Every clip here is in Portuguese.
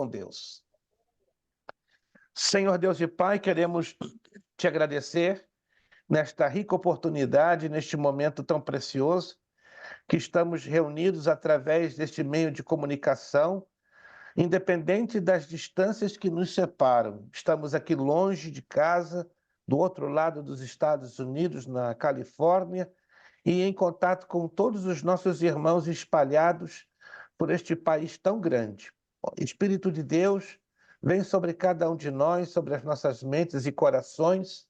com Deus. Senhor Deus e Pai, queremos te agradecer nesta rica oportunidade, neste momento tão precioso, que estamos reunidos através deste meio de comunicação, independente das distâncias que nos separam. Estamos aqui longe de casa, do outro lado dos Estados Unidos, na Califórnia, e em contato com todos os nossos irmãos espalhados por este país tão grande. Espírito de Deus, vem sobre cada um de nós, sobre as nossas mentes e corações.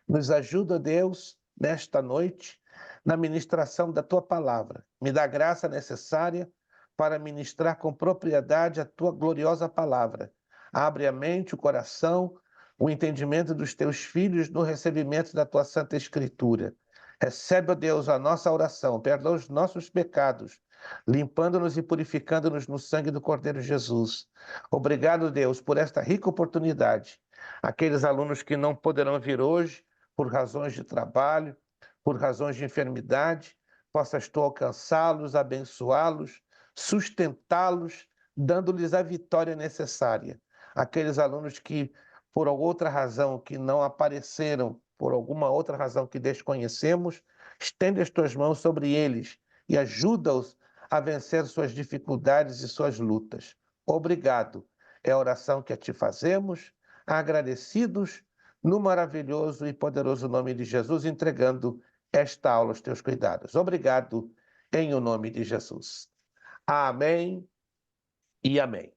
Nos ajuda, Deus, nesta noite, na ministração da Tua palavra. Me dá a graça necessária para ministrar com propriedade a Tua gloriosa palavra. Abre a mente, o coração, o entendimento dos Teus filhos no recebimento da Tua Santa Escritura. Recebe, ó Deus, a nossa oração, perdoa os nossos pecados, limpando-nos e purificando-nos no sangue do Cordeiro Jesus. Obrigado, Deus, por esta rica oportunidade. Aqueles alunos que não poderão vir hoje, por razões de trabalho, por razões de enfermidade, possas tu alcançá-los, abençoá-los, sustentá-los, dando-lhes a vitória necessária. Aqueles alunos que, por outra razão, que não apareceram, por alguma outra razão que desconhecemos, estende as tuas mãos sobre eles e ajuda-os a vencer suas dificuldades e suas lutas. Obrigado. É a oração que a ti fazemos, agradecidos, no maravilhoso e poderoso nome de Jesus, entregando esta aula aos teus cuidados. Obrigado, em o nome de Jesus. Amém e amém.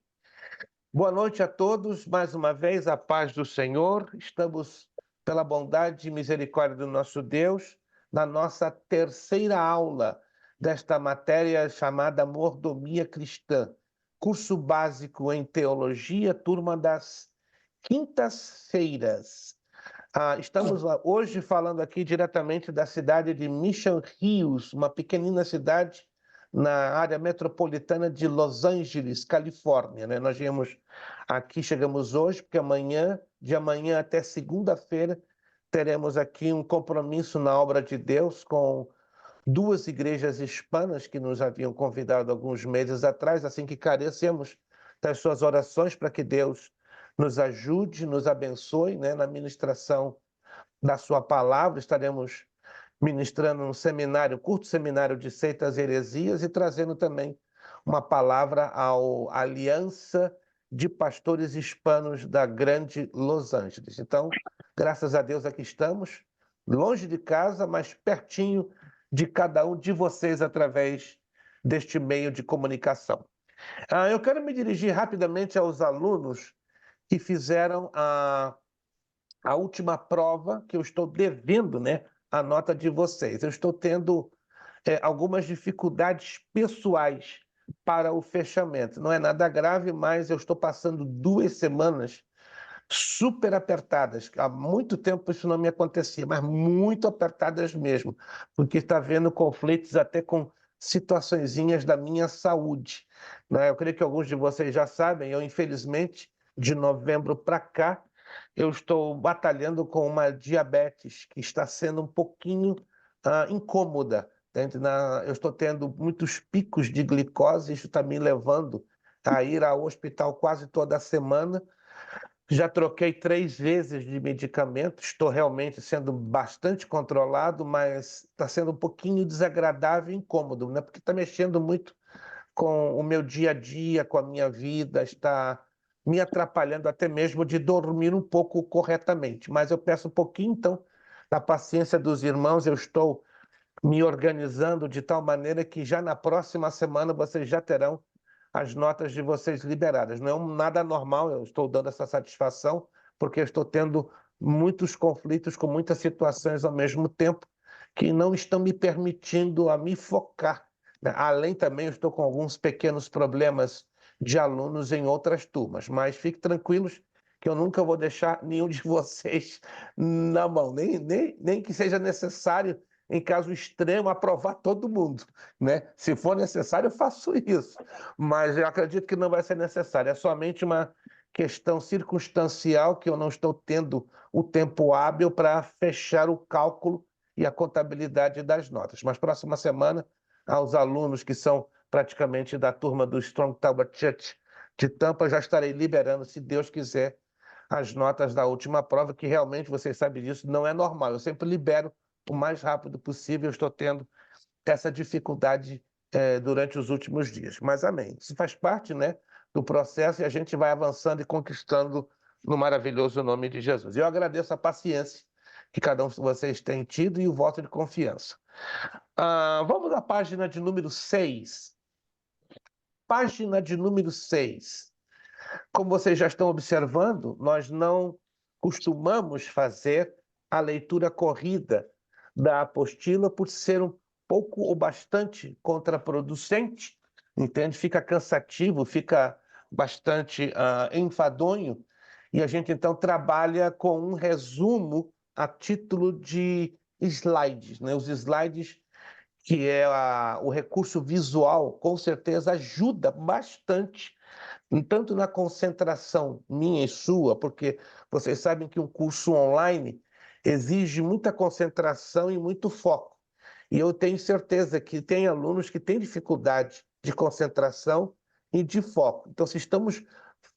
Boa noite a todos, mais uma vez, a paz do Senhor. Estamos, pela bondade e misericórdia do nosso Deus, na nossa terceira aula desta matéria chamada Mordomia Cristã, curso básico em teologia, turma das quintas-feiras. Estamos hoje falando aqui diretamente da cidade de Mission Hills, uma pequenina cidade na área metropolitana de Los Angeles, Califórnia, né? Nós chegamos hoje, porque de amanhã até segunda-feira, teremos aqui um compromisso na obra de Deus com duas igrejas hispanas que nos haviam convidado alguns meses atrás, assim que carecemos das suas orações para que Deus nos ajude, nos abençoe, né, na ministração da sua palavra. Estaremos ministrando um seminário, curto seminário de seitas e heresias e trazendo também uma palavra à Aliança de Pastores Hispanos da Grande Los Angeles. Então, graças a Deus aqui estamos, longe de casa, mas pertinho de cada um de vocês através deste meio de comunicação. Eu quero me dirigir rapidamente aos alunos que fizeram a última prova, que eu estou devendo, né, a nota de vocês. Eu estou tendo algumas dificuldades pessoais para o fechamento. Não é nada grave, mas eu estou passando 2 semanas super apertadas. Há muito tempo isso não me acontecia, mas muito apertadas mesmo, porque está havendo conflitos até com situaçõezinhas da minha saúde, né? Eu creio que alguns de vocês já sabem, eu infelizmente, de novembro para cá, eu estou batalhando com uma diabetes que está sendo um pouquinho incômoda. Eu estou tendo muitos picos de glicose, isso está me levando a ir ao hospital quase toda semana. Já troquei 3 vezes de medicamento, estou realmente sendo bastante controlado, mas está sendo um pouquinho desagradável e incômodo, né? Porque está mexendo muito com o meu dia a dia, com a minha vida, está me atrapalhando até mesmo de dormir um pouco corretamente. Mas eu peço um pouquinho, então, da paciência dos irmãos. Eu estou me organizando de tal maneira que já na próxima semana vocês já terão as notas de vocês liberadas. Não é nada normal, eu estou dando essa satisfação, porque eu estou tendo muitos conflitos com muitas situações ao mesmo tempo que não estão me permitindo a me focar, né? Além também, eu estou com alguns pequenos problemas de alunos em outras turmas, mas fiquem tranquilos que eu nunca vou deixar nenhum de vocês na mão, nem que seja necessário, em caso extremo, aprovar todo mundo, né? Se for necessário, eu faço isso, mas eu acredito que não vai ser necessário. É somente uma questão circunstancial que eu não estou tendo o tempo hábil para fechar o cálculo e a contabilidade das notas. Mas próxima semana, aos alunos que são praticamente da turma do Strong Tower Church de Tampa, já estarei liberando, se Deus quiser, as notas da última prova, que realmente, vocês sabem disso, não é normal. Eu sempre libero o mais rápido possível, eu estou tendo essa dificuldade durante os últimos dias. Mas amém. Isso faz parte, né, do processo e a gente vai avançando e conquistando no maravilhoso nome de Jesus. Eu agradeço a paciência que cada um de vocês tem tido e o voto de confiança. Vamos à página de número 6. Página de número 6. Como vocês já estão observando, nós não costumamos fazer a leitura corrida da apostila por ser um pouco ou bastante contraproducente, entende? Fica cansativo, fica bastante enfadonho, e a gente então trabalha com um resumo a título de slides, né? Os slides, que é o recurso visual, com certeza ajuda bastante tanto na concentração minha e sua, porque vocês sabem que um curso online exige muita concentração e muito foco. E eu tenho certeza que tem alunos que têm dificuldade de concentração e de foco. Então, se estamos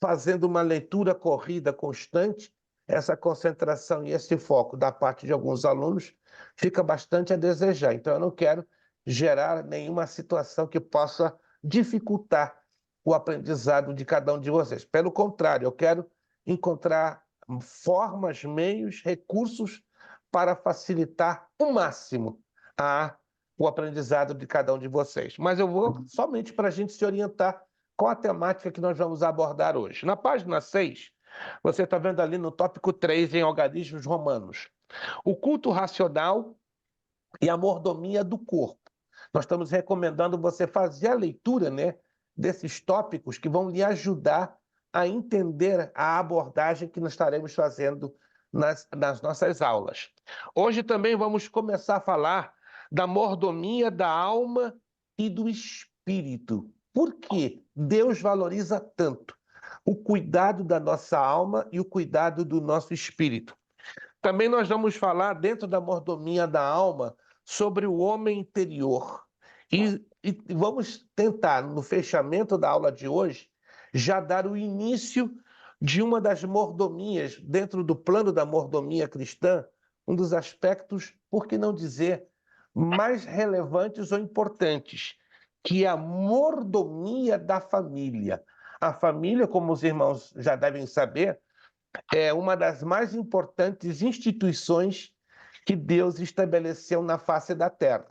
fazendo uma leitura corrida constante, essa concentração e esse foco da parte de alguns alunos fica bastante a desejar. Então, eu não quero gerar nenhuma situação que possa dificultar o aprendizado de cada um de vocês. Pelo contrário, eu quero encontrar formas, meios, recursos para facilitar o máximo o aprendizado de cada um de vocês. Mas eu vou somente para a gente se orientar com a temática que nós vamos abordar hoje. Na página 6, você está vendo ali no tópico 3, em Algarismos Romanos, o culto racional e a mordomia do corpo. Nós estamos recomendando você fazer a leitura, né, desses tópicos que vão lhe ajudar a entender a abordagem que nós estaremos fazendo nas nossas aulas. Hoje também vamos começar a falar da mordomia da alma e do espírito. Por que Deus valoriza tanto o cuidado da nossa alma e o cuidado do nosso espírito? Também nós vamos falar, dentro da mordomia da alma, sobre o homem interior. E vamos tentar, no fechamento da aula de hoje, já dar o início de uma das mordomias, dentro do plano da mordomia cristã, um dos aspectos, por que não dizer, mais relevantes ou importantes, que é a mordomia da família. A família, como os irmãos já devem saber, é uma das mais importantes instituições que Deus estabeleceu na face da terra.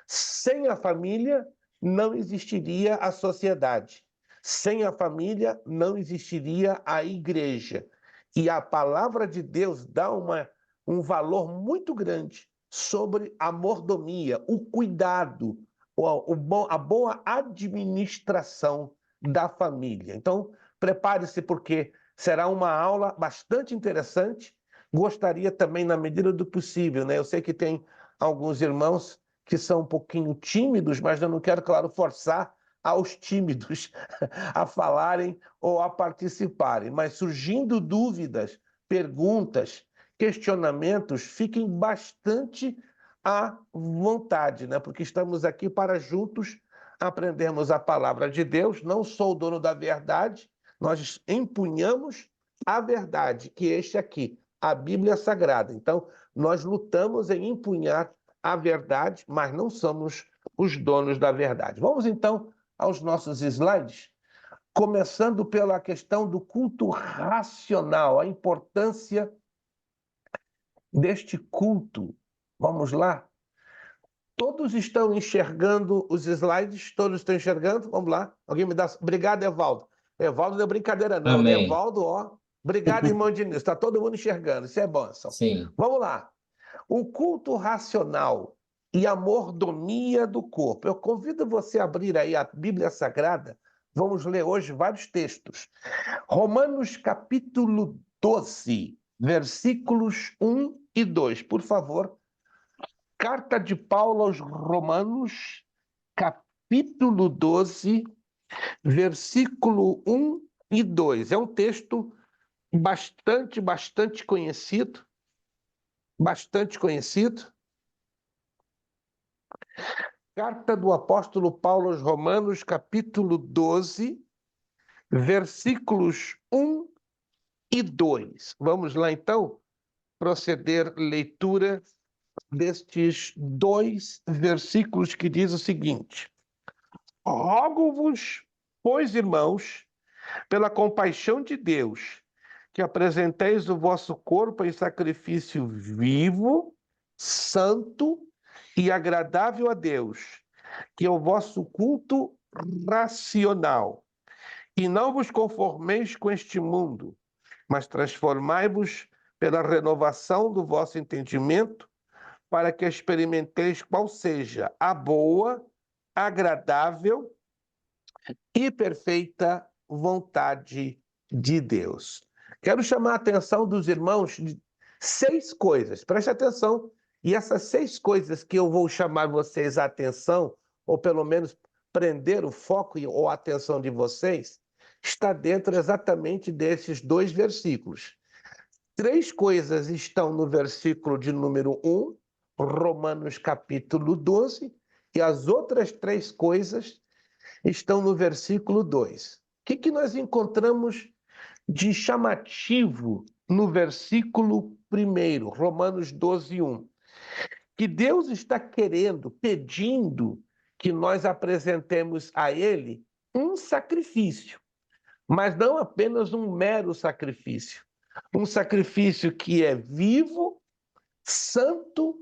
Sem a família, não existiria a sociedade. Sem a família, não existiria a igreja. E a palavra de Deus dá um valor muito grande sobre a mordomia, o cuidado, a boa administração da família. Então, prepare-se, porque será uma aula bastante interessante. Gostaria também, na medida do possível, né? Eu sei que tem alguns irmãos que são um pouquinho tímidos, mas eu não quero, claro, forçar aos tímidos a falarem ou a participarem. Mas surgindo dúvidas, perguntas, questionamentos, fiquem bastante à vontade, né? Porque estamos aqui para juntos aprendermos a palavra de Deus. Não sou o dono da verdade, nós empunhamos a verdade, que é este aqui, a Bíblia Sagrada. Então, nós lutamos em empunhar a verdade, mas não somos os donos da verdade. Vamos então aos nossos slides, começando pela questão do culto racional, a importância deste culto. Vamos lá? Todos estão enxergando os slides? Todos estão enxergando? Vamos lá. Alguém me dá... Obrigado, Evaldo. Evaldo não é brincadeira, não, né? Amém. Evaldo, ó. Obrigado, irmão Diniz. Está todo mundo enxergando. Isso é bênção. Sim. Vamos lá. O culto racional e a mordomia do corpo. Eu convido você a abrir aí a Bíblia Sagrada. Vamos ler hoje vários textos. Romanos capítulo 12, versículos 1 e 2. Por favor. Carta de Paulo aos Romanos, capítulo 12, versículo 1 e 2. É um texto bastante conhecido, bastante conhecido. Carta do apóstolo Paulo aos Romanos, capítulo 12, versículos 1 e 2. Vamos lá, então, proceder leitura destes 2 versículos que diz o seguinte: Rogo-vos, pois, irmãos, pela compaixão de Deus, que apresenteis o vosso corpo em sacrifício vivo, santo e agradável a Deus, que é o vosso culto racional. E não vos conformeis com este mundo, mas transformai-vos pela renovação do vosso entendimento, para que experimenteis qual seja a boa, agradável e perfeita vontade de Deus. Quero chamar a atenção dos irmãos de 6 coisas. Preste atenção. E essas 6 coisas que eu vou chamar vocês a atenção, ou pelo menos prender o foco ou a atenção de vocês, está dentro exatamente desses 2 versículos. 3 coisas estão no versículo de número 1, Romanos capítulo 12, e as outras 3 coisas estão no versículo 2. O que nós encontramos de chamativo no versículo 1, Romanos 12, 1? Que Deus está querendo, pedindo que nós apresentemos a Ele um sacrifício, mas não apenas um mero sacrifício. Um sacrifício que é vivo, santo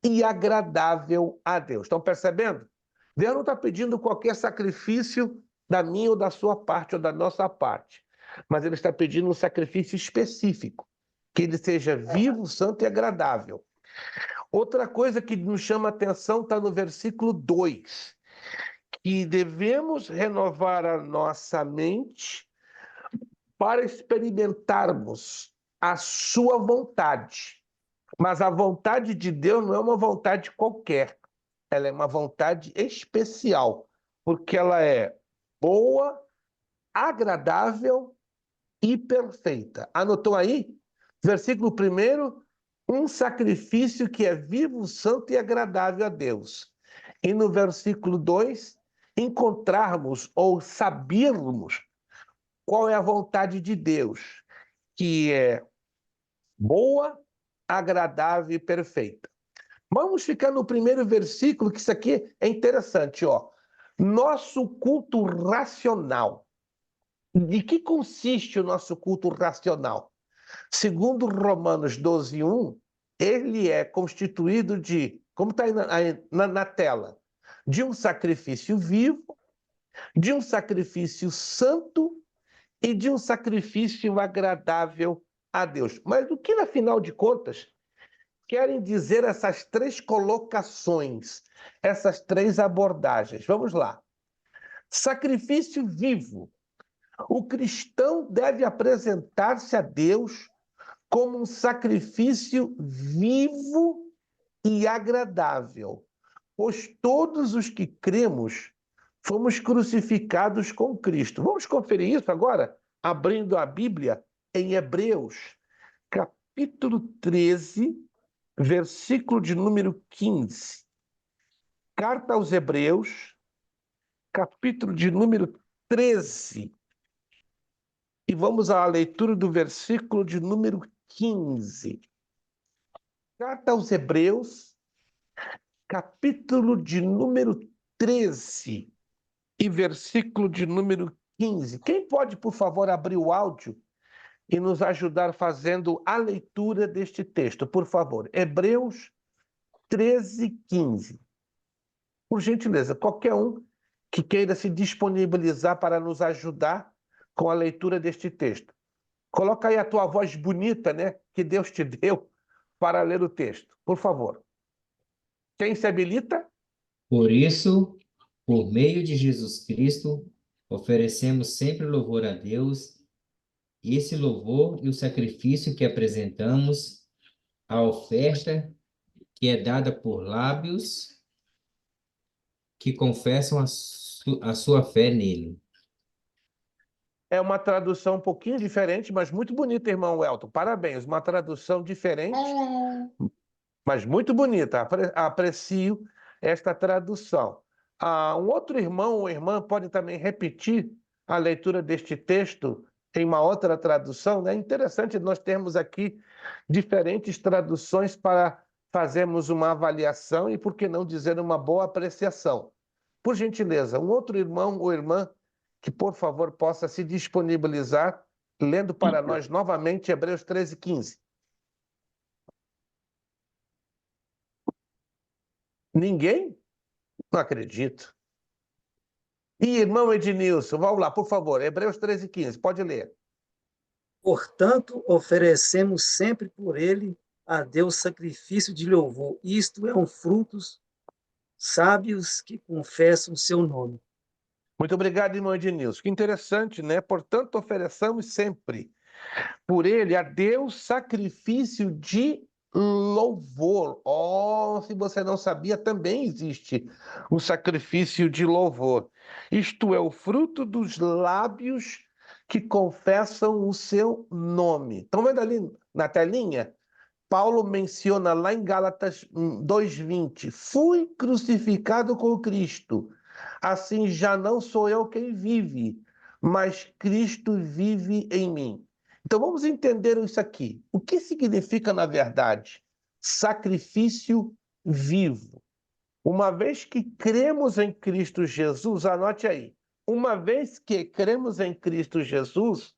e agradável a Deus. Estão percebendo? Deus não está pedindo qualquer sacrifício da minha ou da sua parte ou da nossa parte, mas Ele está pedindo um sacrifício específico, que ele seja vivo, santo e agradável. Outra coisa que nos chama a atenção está no versículo 2, que devemos renovar a nossa mente para experimentarmos a sua vontade. Mas a vontade de Deus não é uma vontade qualquer. Ela é uma vontade especial, porque ela é boa, agradável e perfeita. Anotou aí? Versículo 1, um sacrifício que é vivo, santo e agradável a Deus. E no versículo 2, encontrarmos ou sabermos qual é a vontade de Deus, que é boa, agradável e perfeita. Vamos ficar no primeiro versículo, que isso aqui é interessante, ó. Nosso culto racional. De que consiste o nosso culto racional? Segundo Romanos 12, 1, ele é constituído de, como está aí na tela, de um sacrifício vivo, de um sacrifício santo e de um sacrifício agradável a Deus. Mas o que, afinal de contas, querem dizer essas 3 colocações, essas 3 abordagens? Vamos lá. Sacrifício vivo. O cristão deve apresentar-se a Deus como um sacrifício vivo e agradável, pois todos os que cremos fomos crucificados com Cristo. Vamos conferir isso agora, abrindo a Bíblia em Hebreus, capítulo 13, versículo de número 15. Carta aos Hebreus, capítulo de número 13. E vamos à leitura do versículo de número 15. Carta aos Hebreus, capítulo de número 13 e versículo de número 15. Quem pode, por favor, abrir o áudio e nos ajudar fazendo a leitura deste texto, por favor? Hebreus 13, 15. Por gentileza, qualquer um que queira se disponibilizar para nos ajudar com a leitura deste texto. Coloca aí a tua voz bonita, né, que Deus te deu para ler o texto, por favor. Quem se habilita? Por isso, por meio de Jesus Cristo, oferecemos sempre louvor a Deus, e esse louvor e o sacrifício que apresentamos, a oferta que é dada por lábios que confessam a sua fé nele. É uma tradução um pouquinho diferente, mas muito bonita, irmão Welton. Parabéns, uma tradução diferente, mas muito bonita. Aprecio esta tradução. Um outro irmão ou irmã pode também repetir a leitura deste texto em uma outra tradução, né? É interessante nós termos aqui diferentes traduções para fazermos uma avaliação e, por que não dizer, uma boa apreciação. Por gentileza, um outro irmão ou irmã que, por favor, possa se disponibilizar, lendo para nós novamente Hebreus 13:15. Ninguém? Não acredito. E irmão Ednilson, vamos lá, por favor, Hebreus 13:15, pode ler. Portanto, oferecemos sempre por ele a Deus sacrifício de louvor. Isto é um frutos sábios que confessam o seu nome. Muito obrigado, irmão Ednilson. Que interessante, né? Portanto, ofereçamos sempre por ele a Deus sacrifício de louvor. Oh, se você não sabia, também existe o sacrifício de louvor. Isto é o fruto dos lábios que confessam o seu nome. Estão vendo ali na telinha? Paulo menciona lá em Gálatas 2:20, fui crucificado com Cristo, assim já não sou eu quem vive, mas Cristo vive em mim. Então vamos entender isso aqui. O que significa, na verdade, sacrifício vivo? Uma vez que cremos em Cristo Jesus, anote aí, uma vez que cremos em Cristo Jesus,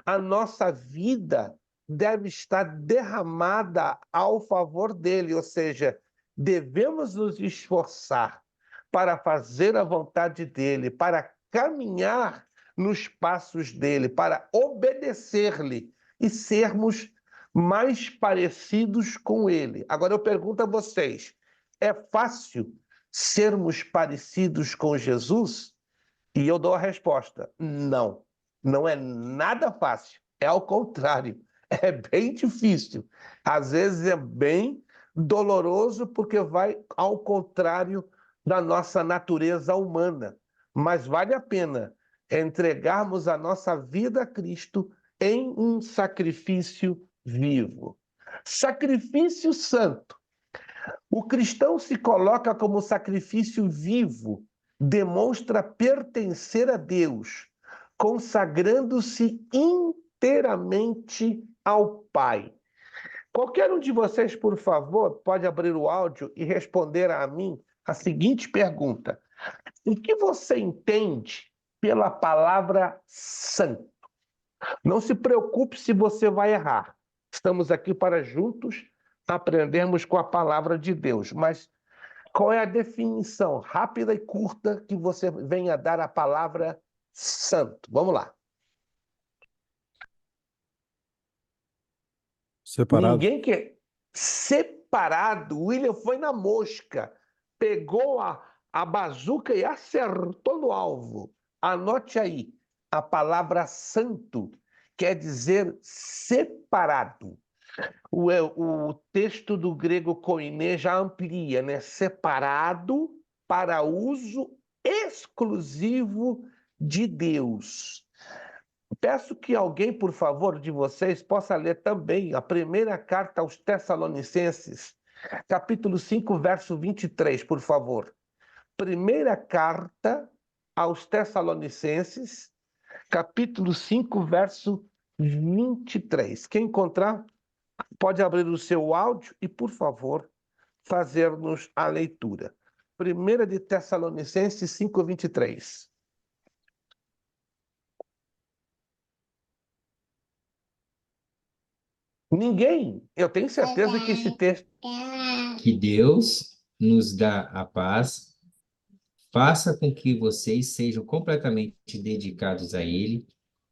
a nossa vida deve estar derramada ao favor dele, ou seja, devemos nos esforçar para fazer a vontade dele, para caminhar nos passos dele, para obedecer-lhe e sermos mais parecidos com ele. Agora eu pergunto a vocês, é fácil sermos parecidos com Jesus? E eu dou a resposta: não, não é nada fácil. É ao contrário, é bem difícil. Às vezes é bem doloroso porque vai ao contrário da nossa natureza humana. Mas vale a pena entregarmos a nossa vida a Cristo em um sacrifício vivo. Sacrifício santo. O cristão se coloca como sacrifício vivo, demonstra pertencer a Deus, consagrando-se inteiramente ao Pai. Qualquer um de vocês, por favor, pode abrir o áudio e responder a mim a seguinte pergunta: o que você entende pela palavra santo? Não se preocupe se você vai errar. Estamos aqui para juntos aprendermos com a palavra de Deus, mas qual é a definição rápida e curta que você vem a dar à palavra santo? Vamos lá. Separado. Ninguém quer separado. O William foi na mosca, pegou a bazuca e acertou no alvo. Anote aí, a palavra santo quer dizer separado. O texto do grego koiné já amplia, né? Separado para uso exclusivo de Deus. Peço que alguém, por favor, de vocês, possa ler também a primeira carta aos Tessalonicenses, capítulo 5, verso 23, por favor. Primeira carta aos Tessalonicenses, capítulo 5, verso 23. Quem encontrar, pode abrir o seu áudio e, por favor, fazer-nos a leitura. Primeira de Tessalonicenses 5:23. Ninguém, eu tenho certeza que esse texto... Que Deus nos dá a paz, faça com que vocês sejam completamente dedicados a Ele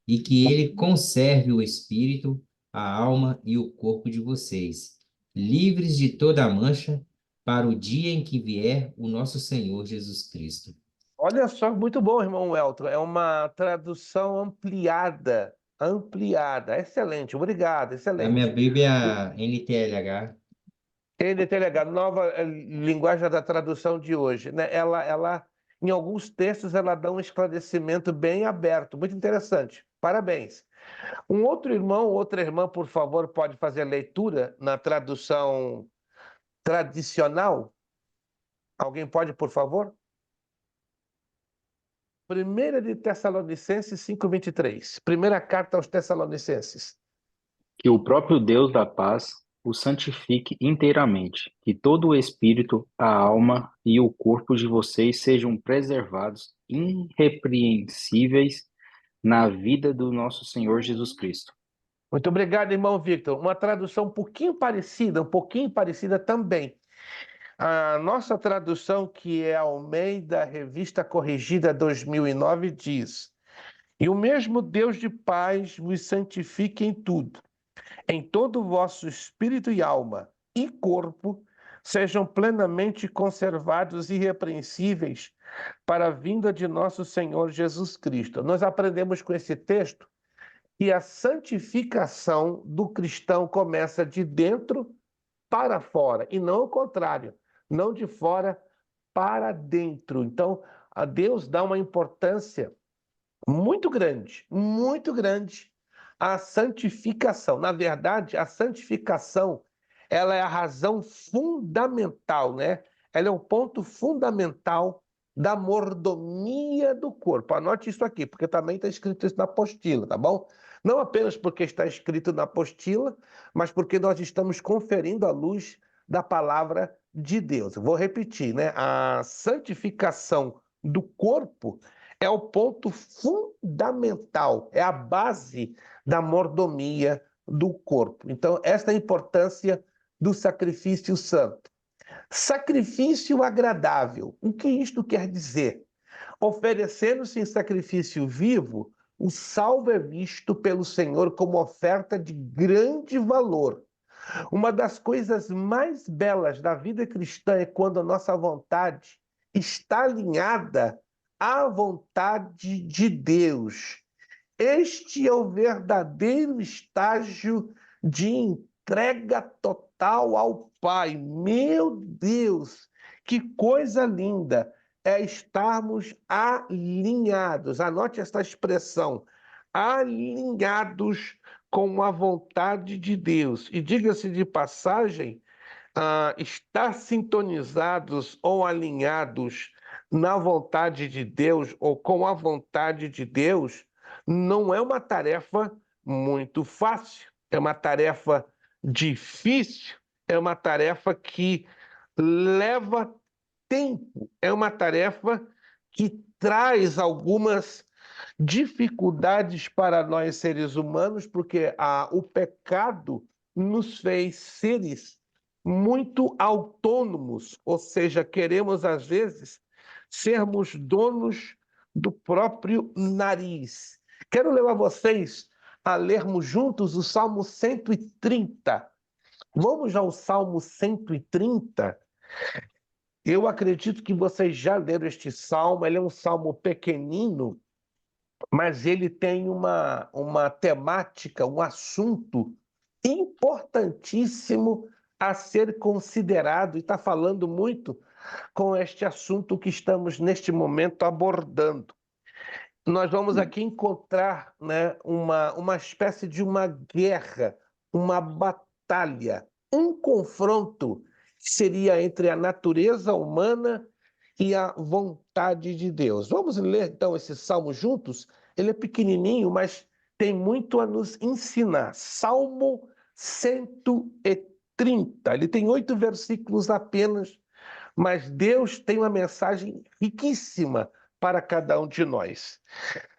e que Ele conserve o espírito, a alma e o corpo de vocês, livres de toda a mancha, para o dia em que vier o nosso Senhor Jesus Cristo. Olha só, muito bom, irmão Elton. É uma tradução ampliada. Ampliada. Excelente, obrigado, A minha excelente. Bíblia é NTLH. NTLH, nova linguagem da tradução de hoje, né? Em alguns textos, ela dá um esclarecimento bem aberto, muito interessante. Parabéns. Um outro irmão, outra irmã, por favor, pode fazer leitura na tradução tradicional? Alguém pode, por favor? 1 de Tessalonicenses 5:23. Primeira carta aos Tessalonicenses. Que o próprio Deus da paz o santifique inteiramente, que todo o espírito, a alma e o corpo de vocês sejam preservados irrepreensíveis na vida do nosso Senhor Jesus Cristo. Muito obrigado, irmão Victor. Uma tradução um pouquinho parecida também. A nossa tradução, que é Almeida, Revista Corrigida 2009, diz: E o mesmo Deus de paz vos santifique em tudo, em todo o vosso espírito e alma e corpo, sejam plenamente conservados e irrepreensíveis para a vinda de nosso Senhor Jesus Cristo. Nós aprendemos com esse texto que a santificação do cristão começa de dentro para fora, e não o contrário, não de fora para dentro. Então, a Deus dá uma importância muito grande à santificação. Na verdade, a santificação, ela é a razão fundamental, né? Ela é o ponto fundamental da mordomia do corpo. Anote isso aqui, porque também está escrito isso na apostila, tá bom? Não apenas porque está escrito na apostila, mas porque nós estamos conferindo a luz da palavra de Deus. Eu vou repetir, né? A santificação do corpo é o ponto fundamental, é a base da mordomia do corpo. Então, esta é a importância do sacrifício santo. Sacrifício agradável. O que isto quer dizer? Oferecendo-se em sacrifício vivo, o salvo é visto pelo Senhor como oferta de grande valor. Uma das coisas mais belas da vida cristã é quando a nossa vontade está alinhada à vontade de Deus. Este é o verdadeiro estágio de entrega total ao Pai. Meu Deus, que coisa linda é estarmos alinhados. Anote essa expressão, alinhados com a vontade de Deus. E diga-se de passagem, estar sintonizados ou alinhados na vontade de Deus ou com a vontade de Deus não é uma tarefa muito fácil, é uma tarefa difícil, é uma tarefa que leva tempo, é uma tarefa que traz algumas dificuldades para nós seres humanos, porque o pecado nos fez seres muito autônomos, ou seja, queremos às vezes sermos donos do próprio nariz. Quero levar vocês a lermos juntos o Salmo 130. Vamos ao Salmo 130. Eu acredito que vocês já leram este salmo, ele é um salmo pequenino, mas ele tem uma temática, um assunto importantíssimo a ser considerado, e está falando muito com este assunto que estamos neste momento abordando. Nós vamos aqui encontrar, né, uma espécie de uma guerra, uma batalha, um confronto que seria entre a natureza humana e a vontade de Deus. Vamos ler então esse salmo juntos? Ele é pequenininho, mas tem muito a nos ensinar. Salmo 130. Ele tem 8 versículos apenas, mas Deus tem uma mensagem riquíssima para cada um de nós.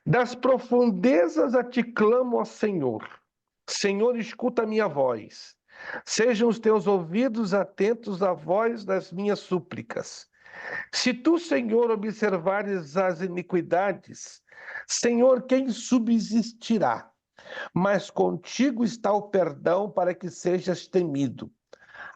Das profundezas a ti clamo, ó Senhor. Senhor, escuta a minha voz. Sejam os teus ouvidos atentos à voz das minhas súplicas. Se tu, Senhor, observares as iniquidades, Senhor, quem subsistirá? Mas contigo está o perdão para que sejas temido.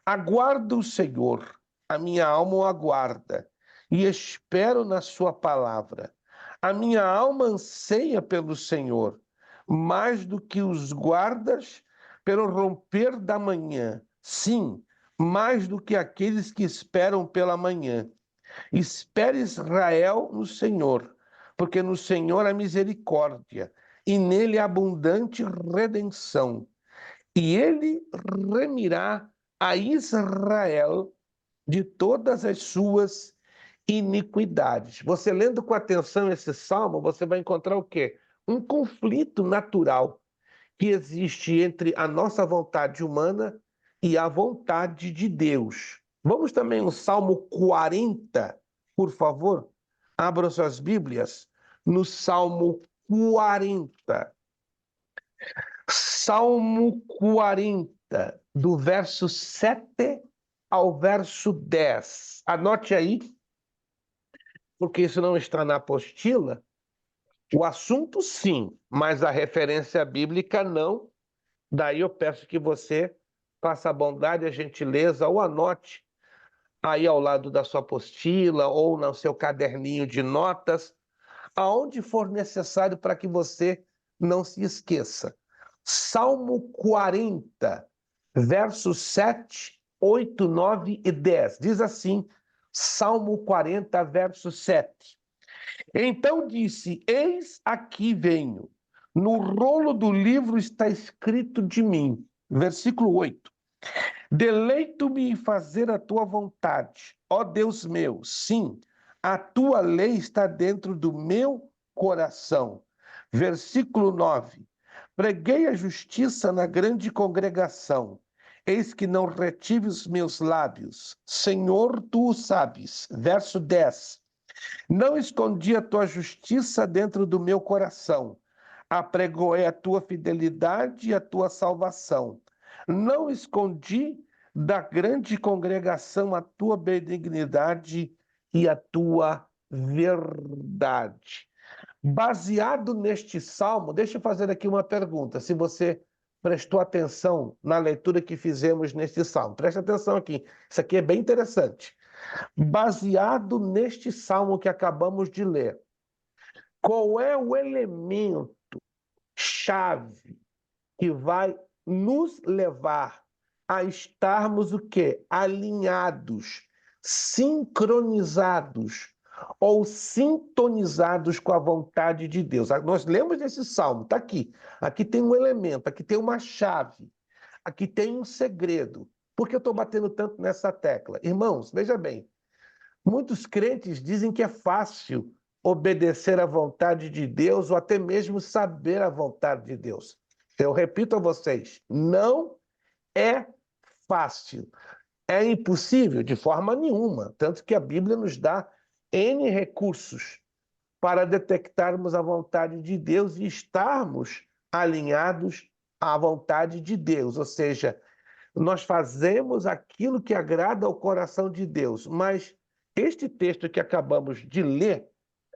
Aguardo o Senhor, a minha alma o aguarda, e espero na sua palavra. A minha alma anseia pelo Senhor, mais do que os guardas pelo romper da manhã. Sim, mais do que aqueles que esperam pela manhã. Espere Israel no Senhor, porque no Senhor há misericórdia, e nele há abundante redenção. E ele remirá a Israel de todas as suas iniquidades. Você lendo com atenção esse salmo, você vai encontrar o quê? Um conflito natural que existe entre a nossa vontade humana e a vontade de Deus. Vamos também no Salmo 40, por favor? Abram suas Bíblias no Salmo 40. Salmo 40, do verso 7 ao verso 10. Anote aí, porque isso não está na apostila. O assunto sim, mas a referência bíblica não. Daí eu peço que você faça a bondade, a gentileza, ou anote aí ao lado da sua apostila ou no seu caderninho de notas, aonde for necessário para que você não se esqueça. Salmo 40, versos 7, 8, 9 e 10. Diz assim, Salmo 40, verso 7. Então disse, eis aqui venho, no rolo do livro está escrito de mim. Versículo 8. Deleito-me em fazer a tua vontade, ó Deus meu, sim, a tua lei está dentro do meu coração. Versículo 9. Preguei a justiça na grande congregação, eis que não retive os meus lábios. Senhor, tu o sabes. Verso 10. Não escondi a tua justiça dentro do meu coração. Apregoei a tua fidelidade e a tua salvação. Não escondi da grande congregação a tua benignidade e a tua verdade. Baseado neste salmo, deixa eu fazer aqui uma pergunta. Se você prestou atenção na leitura que fizemos neste salmo, preste atenção aqui. Isso aqui é bem interessante. Baseado neste salmo que acabamos de ler, qual é o elemento chave que vai nos levar a estarmos o quê? Alinhados, sincronizados ou sintonizados com a vontade de Deus. Nós lemos esse salmo, está aqui. Aqui tem um elemento, aqui tem uma chave, aqui tem um segredo. Por que eu estou batendo tanto nessa tecla? Irmãos, veja bem, muitos crentes dizem que é fácil obedecer à vontade de Deus ou até mesmo saber a vontade de Deus. Eu repito a vocês, não é fácil. É impossível de forma nenhuma, tanto que a Bíblia nos dá N recursos para detectarmos a vontade de Deus e estarmos alinhados à vontade de Deus, ou seja, nós fazemos aquilo que agrada ao coração de Deus, mas este texto que acabamos de ler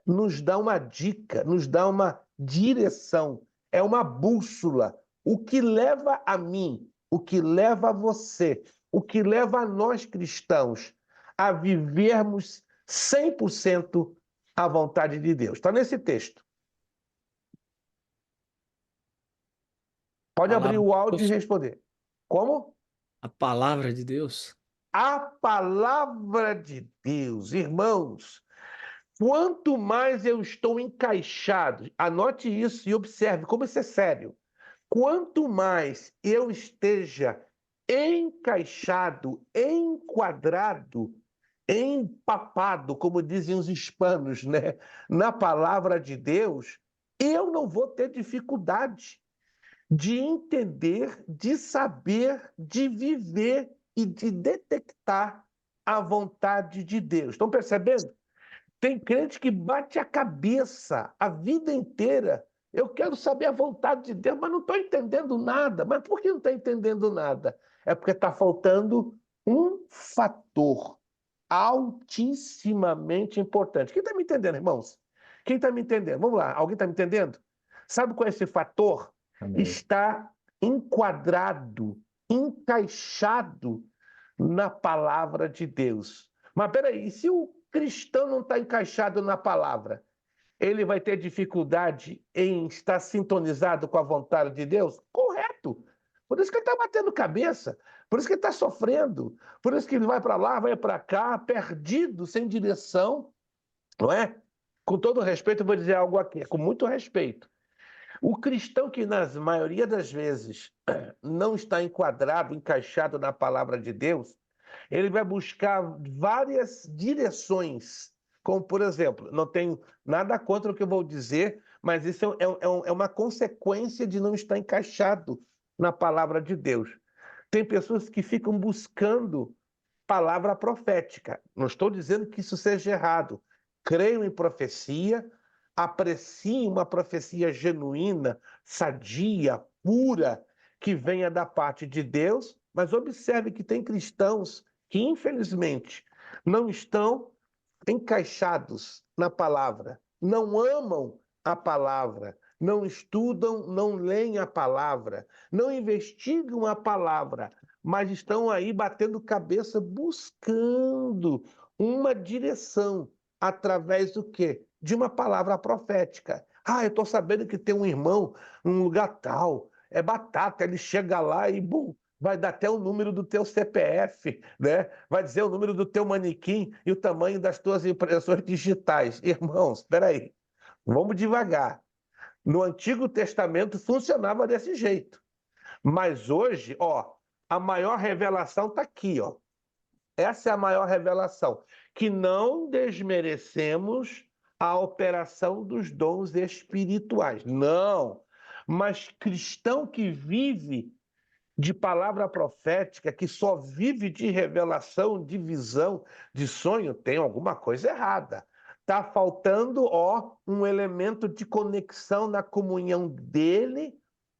nos dá uma dica, nos dá uma direção, é uma bússola. O que leva a mim, o que leva a você, o que leva a nós cristãos a vivermos 100% a vontade de Deus. Está nesse texto. Pode abrir o áudio e responder. Como? A palavra de Deus. A palavra de Deus, irmãos, quanto mais eu estou encaixado, anote isso e observe como isso é sério. Quanto mais eu esteja encaixado, enquadrado, empapado, como dizem os hispanos, né, na palavra de Deus, eu não vou ter dificuldade de entender, de saber, de viver e de detectar a vontade de Deus. Estão percebendo? Tem crente que bate a cabeça a vida inteira. Eu quero saber a vontade de Deus, mas não estou entendendo nada. Mas por que não está entendendo nada? É porque está faltando um fator altissimamente importante. Quem está me entendendo, irmãos? Quem está me entendendo? Vamos lá, alguém está me entendendo? Sabe qual é esse fator? Amém. Está enquadrado, encaixado na palavra de Deus. Mas peraí, e se o cristão não está encaixado na palavra, ele vai ter dificuldade em estar sintonizado com a vontade de Deus? Correto. Por isso que ele está batendo cabeça, por isso que ele está sofrendo, por isso que ele vai para lá, vai para cá, perdido, sem direção, não é? Com todo respeito, eu vou dizer algo aqui, com muito respeito. O cristão que, na maioria das vezes, não está enquadrado, encaixado na palavra de Deus, ele vai buscar várias direções como, por exemplo, não tenho nada contra o que eu vou dizer, mas isso é uma consequência de não estar encaixado na palavra de Deus. Tem pessoas que ficam buscando palavra profética. Não estou dizendo que isso seja errado. Creio em profecia, aprecio uma profecia genuína, sadia, pura, que venha da parte de Deus, mas observe que tem cristãos que, infelizmente, não estão encaixados na palavra, não amam a palavra, não estudam, não leem a palavra, não investigam a palavra, mas estão aí batendo cabeça buscando uma direção através do quê? De uma palavra profética. Ah, eu estou sabendo que tem um irmão num lugar tal, é batata, ele chega lá e bum, vai dar até o número do teu CPF, né? Vai dizer o número do teu manequim e o tamanho das tuas impressões digitais. Irmãos, espera aí, vamos devagar. No Antigo Testamento funcionava desse jeito. Mas hoje, ó, a maior revelação está aqui, ó. Essa é a maior revelação, que não desmerecemos a operação dos dons espirituais. Não, mas cristão que vive de palavra profética, que só vive de revelação, de visão, de sonho, tem alguma coisa errada. Está faltando, ó, um elemento de conexão na comunhão dele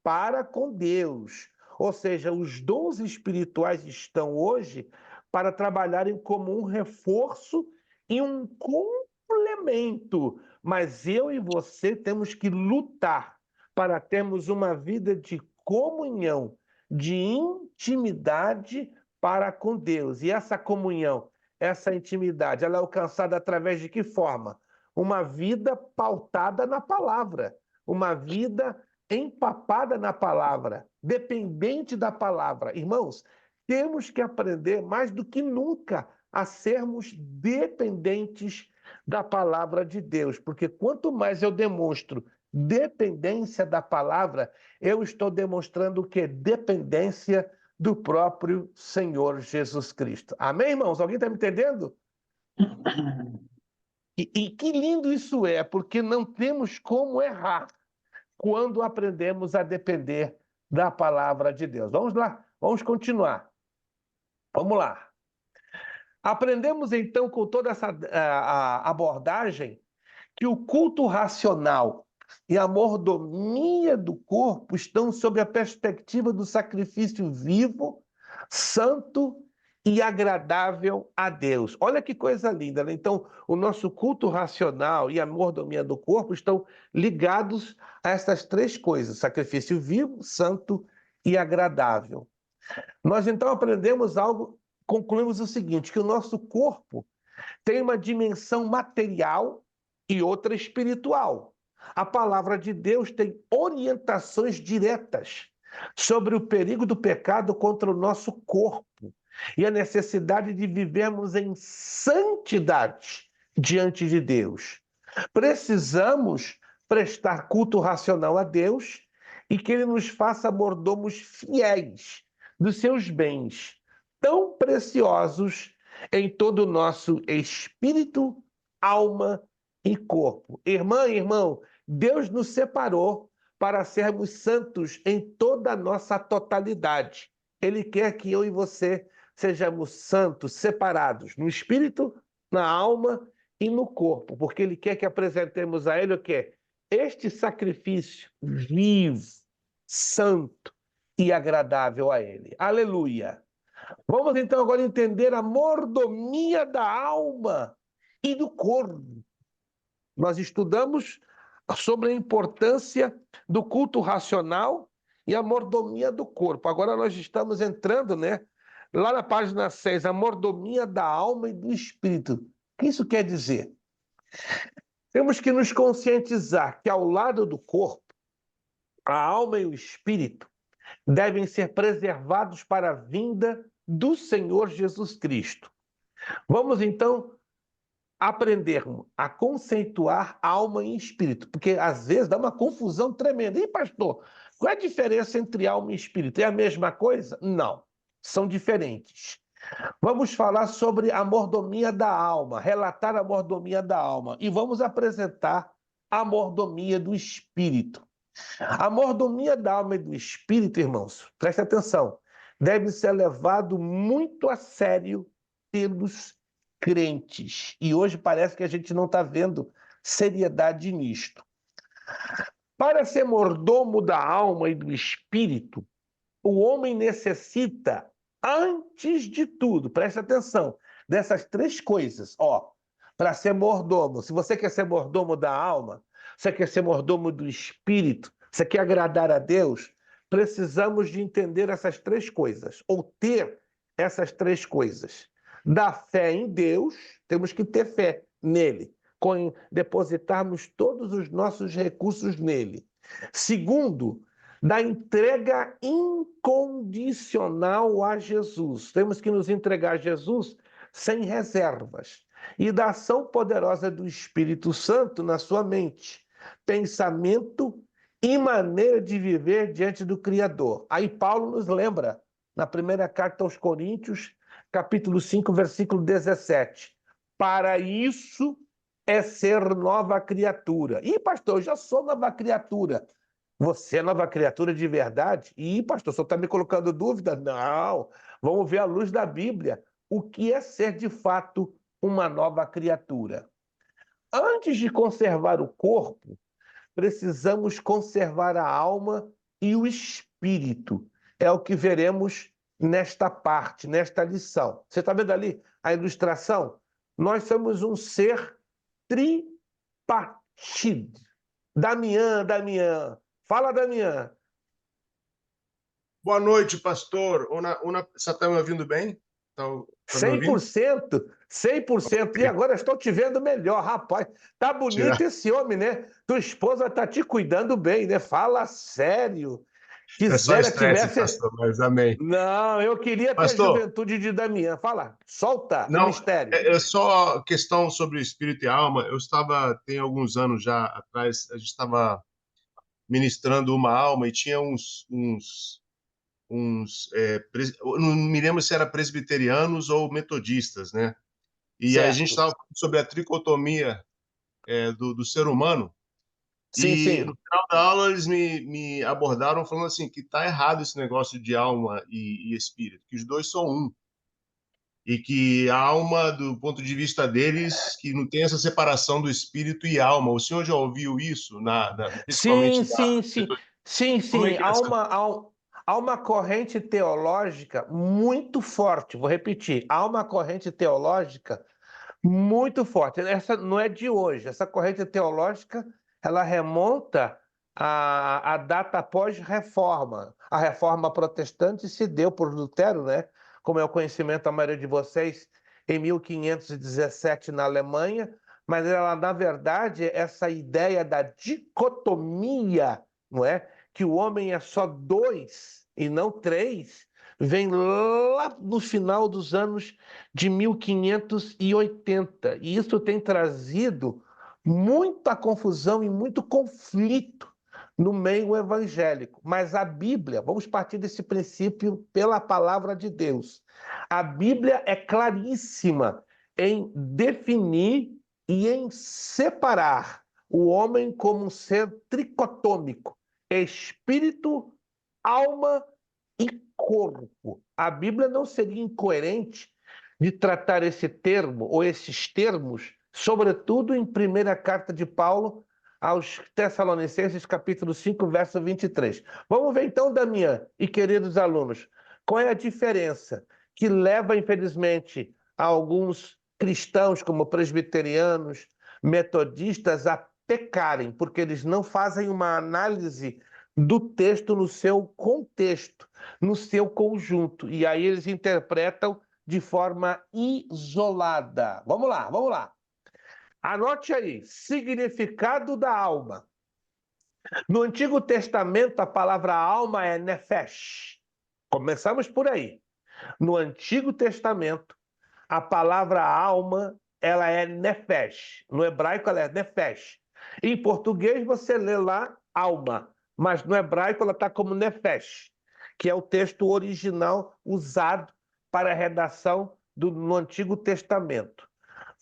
para com Deus. Ou seja, os dons espirituais estão hoje para trabalharem como um reforço e um complemento. Mas eu e você temos que lutar para termos uma vida de comunhão, de intimidade para com Deus. E essa comunhão, essa intimidade, ela é alcançada através de que forma? Uma vida pautada na palavra, uma vida empapada na palavra, dependente da palavra. Irmãos, temos que aprender mais do que nunca a sermos dependentes da palavra de Deus, porque quanto mais eu demonstro dependência da palavra, eu estou demonstrando o quê? Dependência do próprio Senhor Jesus Cristo. Amém, irmãos? Alguém está me entendendo? E que lindo isso é, porque não temos como errar quando aprendemos a depender da palavra de Deus. Vamos lá, vamos continuar. Vamos lá. Aprendemos então com toda essa abordagem que o culto racional e a mordomia do corpo estão sob a perspectiva do sacrifício vivo, santo e agradável a Deus. Olha que coisa linda, né? Então, o nosso culto racional e a mordomia do corpo estão ligados a essas três coisas: sacrifício vivo, santo e agradável. Nós então aprendemos algo, concluímos o seguinte, que o nosso corpo tem uma dimensão material e outra espiritual. A palavra de Deus tem orientações diretas sobre o perigo do pecado contra o nosso corpo e a necessidade de vivermos em santidade diante de Deus. Precisamos prestar culto racional a Deus e que Ele nos faça mordomos fiéis dos seus bens, tão preciosos em todo o nosso espírito, alma e corpo. Irmã e irmão, Deus nos separou para sermos santos em toda a nossa totalidade. Ele quer que eu e você sejamos santos, separados no espírito, na alma e no corpo, porque Ele quer que apresentemos a Ele o quê? Este sacrifício vivo, santo e agradável a Ele. Aleluia! Vamos então agora entender a mordomia da alma e do corpo. Nós estudamos sobre a importância do culto racional e a mordomia do corpo. Agora nós estamos entrando, né, lá na página 6, a mordomia da alma e do espírito. O que isso quer dizer? Temos que nos conscientizar que ao lado do corpo, a alma e o espírito devem ser preservados para a vinda do Senhor Jesus Cristo. Vamos então aprender a conceituar alma e espírito, porque às vezes dá uma confusão tremenda. E pastor, qual é a diferença entre alma e espírito? É a mesma coisa? Não, são diferentes. Vamos falar sobre a mordomia da alma, relatar a mordomia da alma. E vamos apresentar a mordomia do espírito. A mordomia da alma e do espírito, irmãos, preste atenção, deve ser levado muito a sério pelos crentes. E hoje parece que a gente não está vendo seriedade nisto. Para ser mordomo da alma e do espírito, o homem necessita, antes de tudo, preste atenção, dessas três coisas. Ó, para ser mordomo, se você quer ser mordomo da alma, você quer ser mordomo do espírito, você quer agradar a Deus, precisamos de entender essas três coisas, ou ter essas três coisas. Da fé em Deus, temos que ter fé nele, depositarmos todos os nossos recursos nele. Segundo, da entrega incondicional a Jesus. Temos que nos entregar a Jesus sem reservas. E da ação poderosa do Espírito Santo na sua mente, pensamento e maneira de viver diante do Criador. Aí Paulo nos lembra, na primeira carta aos Coríntios, capítulo 5, versículo 17. Para isso é ser nova criatura. Ih, pastor, eu já sou nova criatura. Você é nova criatura de verdade? Ih, pastor, o senhor está me colocando dúvida? Não. Vamos ver à luz da Bíblia o que é ser de fato uma nova criatura. Antes de conservar o corpo, precisamos conservar a alma e o espírito. É o que veremos nesta parte, nesta lição. Você está vendo ali a ilustração? Nós somos um ser tripartido. Damião. Fala, Damião. Boa noite, pastor. Você está me ouvindo bem? Tá me ouvindo? 100%, 100%. E agora estou te vendo melhor, rapaz. Tá bonito esse homem, né? Tua esposa tá te cuidando bem, né? Fala sério. É só Quisera estresse, tivesse... pastor, mas amém. Não, eu queria ter a Pastor, juventude de Damião. Fala, solta o não, mistério. é só questão sobre espírito e alma. Tem alguns anos já atrás, a gente estava ministrando uma alma e tinha eu não me lembro se era presbiterianos ou metodistas, né? E a gente Certo. estava falando sobre a tricotomia do ser humano. Sim, E sim. no final da aula eles me abordaram falando assim que está errado esse negócio de alma e espírito, que os dois são um. E que a alma, do ponto de vista deles, que não tem essa separação do espírito e alma. O senhor já ouviu isso, Sim, principalmente sim, sim. Sim, Como é sim. que é essa... Há uma corrente teológica muito forte. Vou repetir. Há uma corrente teológica muito forte. Essa não é de hoje. Essa corrente teológica, ela remonta à data pós-reforma. A reforma protestante se deu por Lutero, né? Como é o conhecimento da maioria de vocês, em 1517 na Alemanha, mas ela, na verdade, essa ideia da dicotomia, não é? Que o homem é só dois e não três, vem lá no final dos anos de 1580. E isso tem trazido muita confusão e muito conflito no meio evangélico. Mas a Bíblia, vamos partir desse princípio pela palavra de Deus. A Bíblia é claríssima em definir e em separar o homem como um ser tricotômico, espírito, alma e corpo. A Bíblia não seria incoerente de tratar esse termo ou esses termos, sobretudo em primeira carta de Paulo aos Tessalonicenses, capítulo 5, verso 23. Vamos ver então, Damião e queridos alunos, qual é a diferença que leva, infelizmente, a alguns cristãos, como presbiterianos, metodistas, a pecarem, porque eles não fazem uma análise do texto no seu contexto, no seu conjunto. E aí eles interpretam de forma isolada. Vamos lá, vamos lá. Anote aí, significado da alma. No Antigo Testamento, a palavra alma é nefesh. Começamos por aí. No Antigo Testamento, a palavra alma, ela é nefesh. No hebraico, ela é nefesh. Em português, você lê lá alma, mas no hebraico ela está como nefesh, que é o texto original usado para a redação no Antigo Testamento.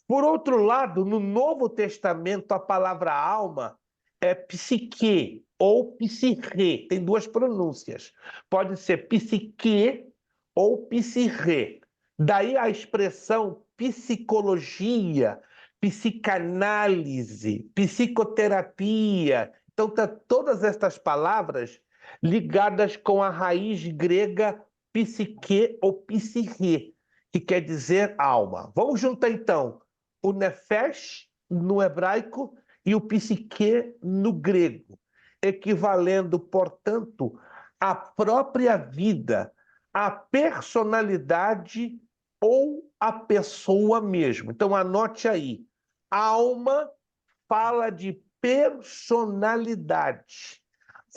Por outro lado, no Novo Testamento, a palavra alma é psique ou psirre, tem duas pronúncias. Pode ser psique ou psirre. Daí a expressão psicologia, psicanálise, psicoterapia. Então, todas estas palavras ligadas com a raiz grega psique ou psirre, que quer dizer alma. Vamos juntar, então, o nefesh no hebraico e o psique no grego, equivalendo, portanto, à própria vida, à personalidade ou à pessoa mesmo. Então, anote aí. Alma fala de personalidade,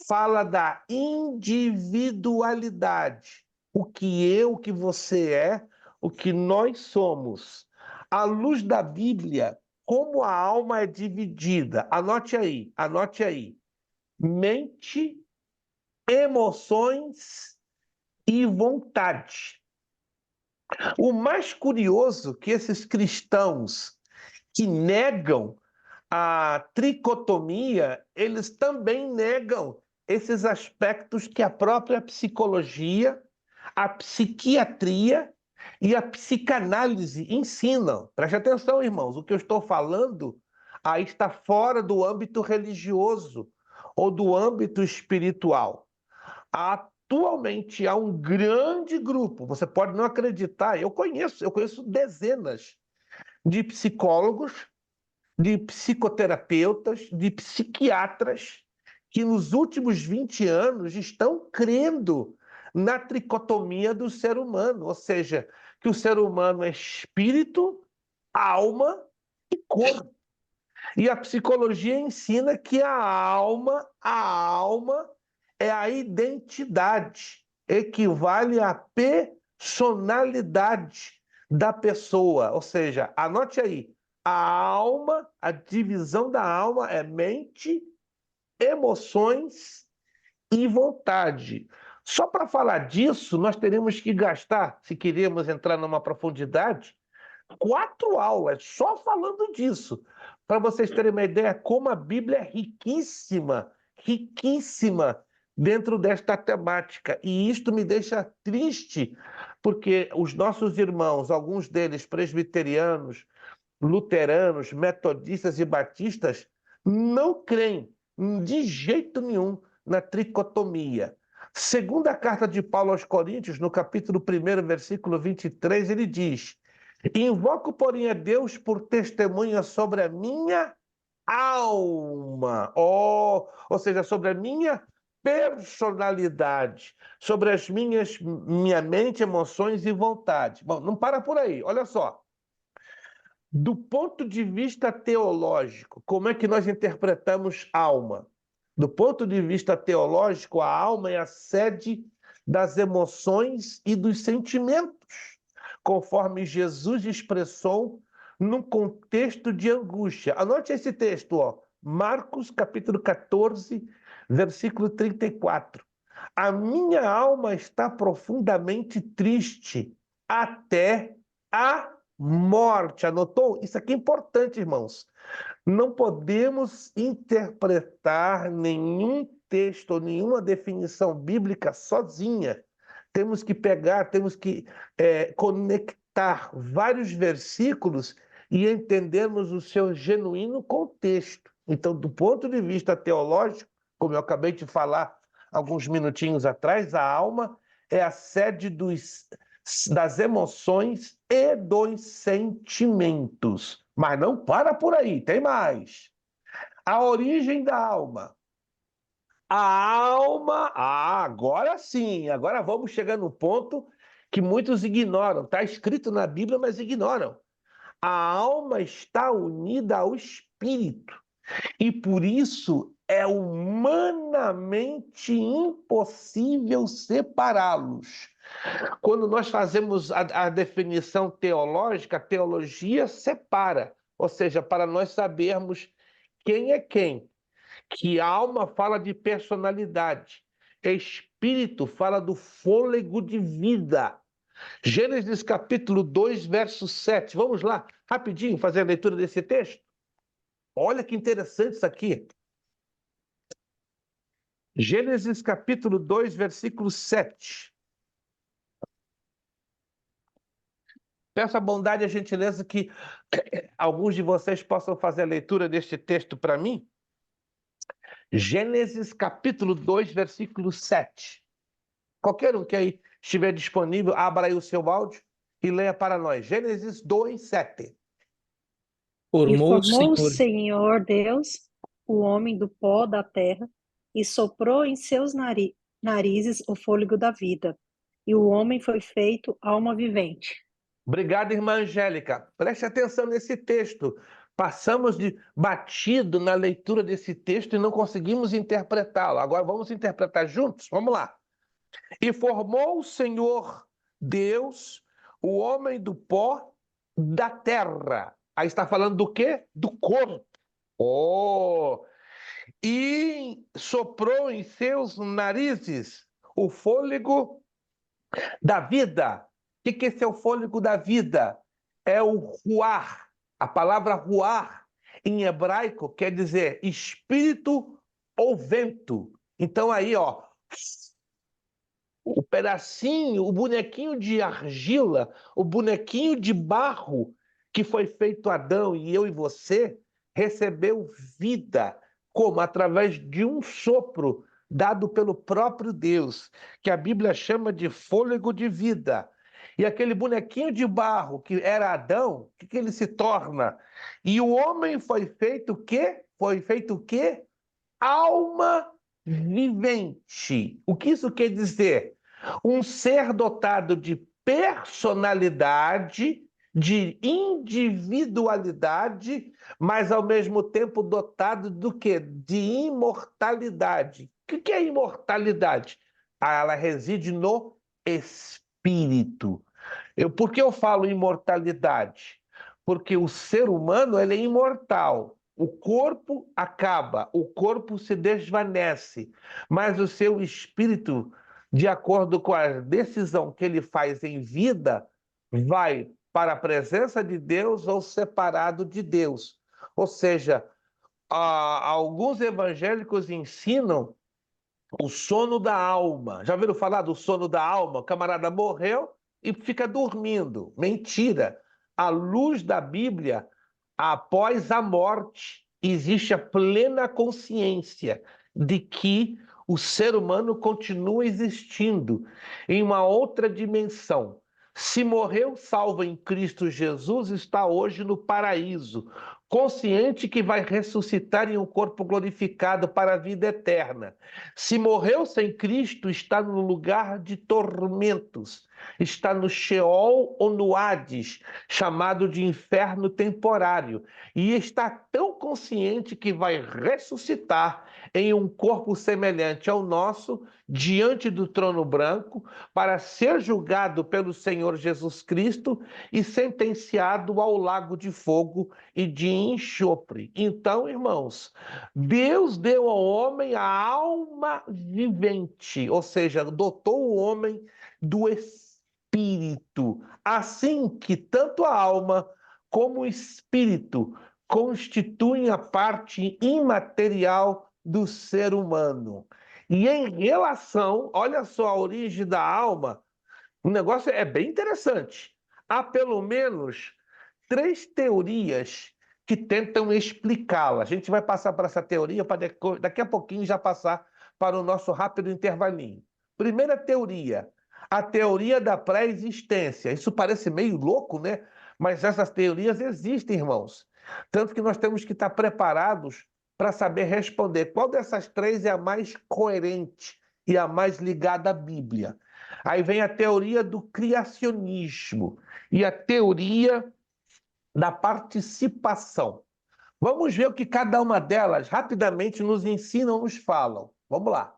fala da individualidade, o que você é, o que nós somos. À luz da Bíblia, como a alma é dividida? Anote aí, anote aí. Mente, emoções e vontade. O mais curioso é que esses cristãos que negam a tricotomia, eles também negam esses aspectos que a própria psicologia, a psiquiatria e a psicanálise ensinam. Preste atenção, irmãos, o que eu estou falando aí está fora do âmbito religioso ou do âmbito espiritual. Atualmente há um grande grupo, você pode não acreditar, eu conheço dezenas de psicólogos, de psicoterapeutas, de psiquiatras que nos últimos 20 anos estão crendo na tricotomia do ser humano, ou seja, que o ser humano é espírito, alma e corpo. E a psicologia ensina que a alma é a identidade, equivale à personalidade da pessoa. Ou seja, anote aí, a alma, a divisão da alma é mente, emoções e vontade. Só para falar disso, nós teríamos que gastar, se queremos entrar numa profundidade, 4 aulas só falando disso, para vocês terem uma ideia como a Bíblia é riquíssima, riquíssima dentro desta temática. E isto me deixa triste, porque os nossos irmãos, alguns deles presbiterianos, luteranos, metodistas e batistas, não creem de jeito nenhum na tricotomia. Segunda carta de Paulo aos Coríntios, no capítulo 1, versículo 23, ele diz: invoco, porém, a Deus por testemunha sobre a minha alma, ou seja, sobre a minha personalidade, sobre minha mente, emoções e vontade. Bom, não para por aí, olha só. Do ponto de vista teológico, como é que nós interpretamos alma? Do ponto de vista teológico, a alma é a sede das emoções e dos sentimentos, conforme Jesus expressou num contexto de angústia. Anote esse texto, ó. Marcos, capítulo 14, versículo 34. A minha alma está profundamente triste até a morte. Anotou? Isso aqui é importante, irmãos. Não podemos interpretar nenhum texto ou nenhuma definição bíblica sozinha. Temos que pegar, temos que conectar vários versículos e entendermos o seu genuíno contexto. Então, do ponto de vista teológico, como eu acabei de falar alguns minutinhos atrás, a alma é a sede das emoções e dos sentimentos. Mas não para por aí, tem mais. A origem da alma. A alma, agora sim, agora vamos chegar no ponto que muitos ignoram. Está escrito na Bíblia, mas ignoram. A alma está unida ao espírito e por isso é humanamente impossível separá-los. Quando nós fazemos a definição teológica, a teologia separa, ou seja, para nós sabermos quem é quem. Que alma fala de personalidade, espírito fala do fôlego de vida, Gênesis capítulo 2, verso 7. Vamos lá, rapidinho, fazer a leitura desse texto? Olha que interessante isso aqui. Gênesis capítulo 2, versículo 7. Peço a bondade e a gentileza que alguns de vocês possam fazer a leitura deste texto para mim. Gênesis capítulo 2, versículo 7. Qualquer um que aí estiver disponível, abra aí o seu áudio e leia para nós. Gênesis 2, 7. E Formou o formou o Senhor. Senhor Deus o homem do pó da terra e soprou em seus narizes o fôlego da vida. E o homem foi feito alma vivente. Obrigado, irmã Angélica. Preste atenção nesse texto. Passamos de batido na leitura desse texto e não conseguimos interpretá-lo. Agora vamos interpretar juntos? Vamos lá. E formou o Senhor Deus o homem do pó da terra. Aí está falando do quê? Do corpo. Oh! E soprou em seus narizes o fôlego da vida. O que esse é o fôlego da vida? É o ruar. A palavra ruar, em hebraico, quer dizer espírito ou vento. Então aí, ó, o pedacinho, o bonequinho de argila, o bonequinho de barro que foi feito Adão e eu e você, recebeu vida, como? Através de um sopro dado pelo próprio Deus, que a Bíblia chama de fôlego de vida. E aquele bonequinho de barro que era Adão, o que ele se torna? E o homem foi feito o quê? Foi feito o quê? Alma vivente. O que isso quer dizer? Um ser dotado de personalidade, de individualidade, mas ao mesmo tempo dotado do quê? De imortalidade. O que é imortalidade? Ela reside no espírito. Por que eu falo imortalidade? Porque o ser humano ele é imortal. O corpo acaba, o corpo se desvanece, mas o seu espírito, de acordo com a decisão que ele faz em vida, vai para a presença de Deus ou separado de Deus. Ou seja, alguns evangélicos ensinam o sono da alma. Já ouviram falar do sono da alma? O camarada morreu e fica dormindo. Mentira. À luz da Bíblia, após a morte, existe a plena consciência de que o ser humano continua existindo em uma outra dimensão. Se morreu salvo em Cristo Jesus, está hoje no paraíso, consciente que vai ressuscitar em um corpo glorificado para a vida eterna. Se morreu sem Cristo, está no lugar de tormentos, está no Sheol ou no Hades, chamado de inferno temporário, e está tão consciente que vai ressuscitar em um corpo semelhante ao nosso, diante do trono branco, para ser julgado pelo Senhor Jesus Cristo e sentenciado ao lago de fogo e de enxofre. Então, irmãos, Deus deu ao homem a alma vivente, ou seja, dotou o homem do espírito, assim que tanto a alma como o espírito constituem a parte imaterial do ser humano. E em relação, olha só a origem da alma, o negócio é bem interessante. Há pelo menos 3 teorias que tentam explicá-la. A gente vai passar para essa teoria para daqui a pouquinho já passar para o nosso rápido intervalinho. Primeira teoria, a teoria da pré-existência. Isso parece meio louco, né? Mas essas teorias existem, irmãos. Tanto que nós temos que estar preparados para saber responder qual dessas 3 é a mais coerente e a mais ligada à Bíblia. Aí vem a teoria do criacionismo e a teoria da participação. Vamos ver o que cada uma delas rapidamente nos ensinam, nos falam. Vamos lá.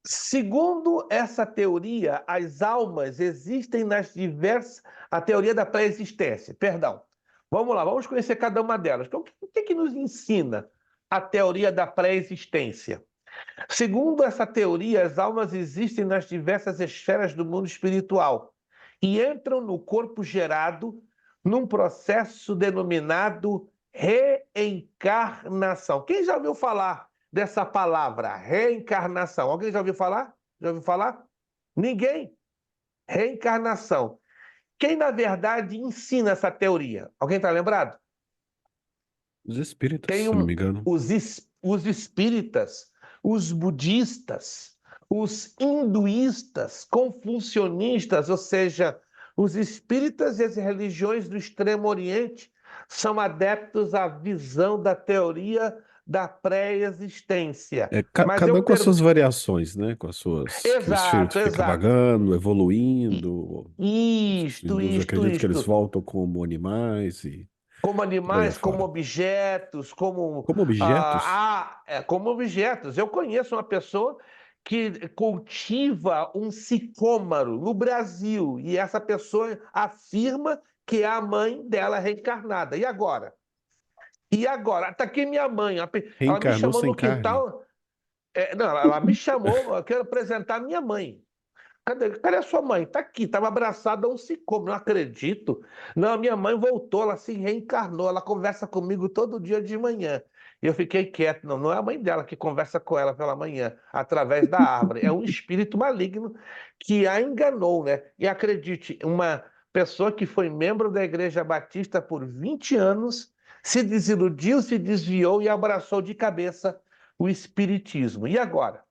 Segundo essa teoria, as almas existem nas diversas... A teoria da pré-existência, perdão. Vamos lá, vamos conhecer cada uma delas. Então, o que nos ensina a teoria da pré-existência? Segundo essa teoria, as almas existem nas diversas esferas do mundo espiritual e entram no corpo gerado num processo denominado reencarnação. Quem já ouviu falar dessa palavra, reencarnação? Alguém já ouviu falar? Já ouviu falar? Ninguém? Reencarnação. Quem, na verdade, ensina essa teoria? Alguém está lembrado? Os espíritas, Tem se não me engano. os espíritas, os budistas, os hinduístas, confucionistas, ou seja, os espíritas e as religiões do Extremo Oriente são adeptos à visão da teoria da pré-existência. Mas Cada eu um com as suas pergunto. variações, né? Com as suas... Que o espírito Exato, fica exato. vagando, E- evoluindo. Os Isto, hindus isto, acreditam que eles isto. voltam como animais e Como por aí animais, como afora. objetos, Como objetos? como objetos. Eu conheço uma pessoa que cultiva um sicômoro no Brasil e essa pessoa afirma que é a mãe dela reencarnada. E agora? E agora? Está aqui minha mãe. Ela me Reencarnou chamou sem no carne. quintal. Não, ela me chamou. Eu quero apresentar minha mãe. Cadê a sua mãe? Tá aqui, estava abraçada a um sicômoro, não acredito. Não, a minha mãe voltou, ela se reencarnou, ela conversa comigo todo dia de manhã. E eu fiquei quieto, não, não é a mãe dela que conversa com ela pela manhã, através da árvore. É um espírito maligno que a enganou, né? E acredite, uma pessoa que foi membro da Igreja Batista por 20 anos, se desiludiu, se desviou e abraçou de cabeça o espiritismo. E agora?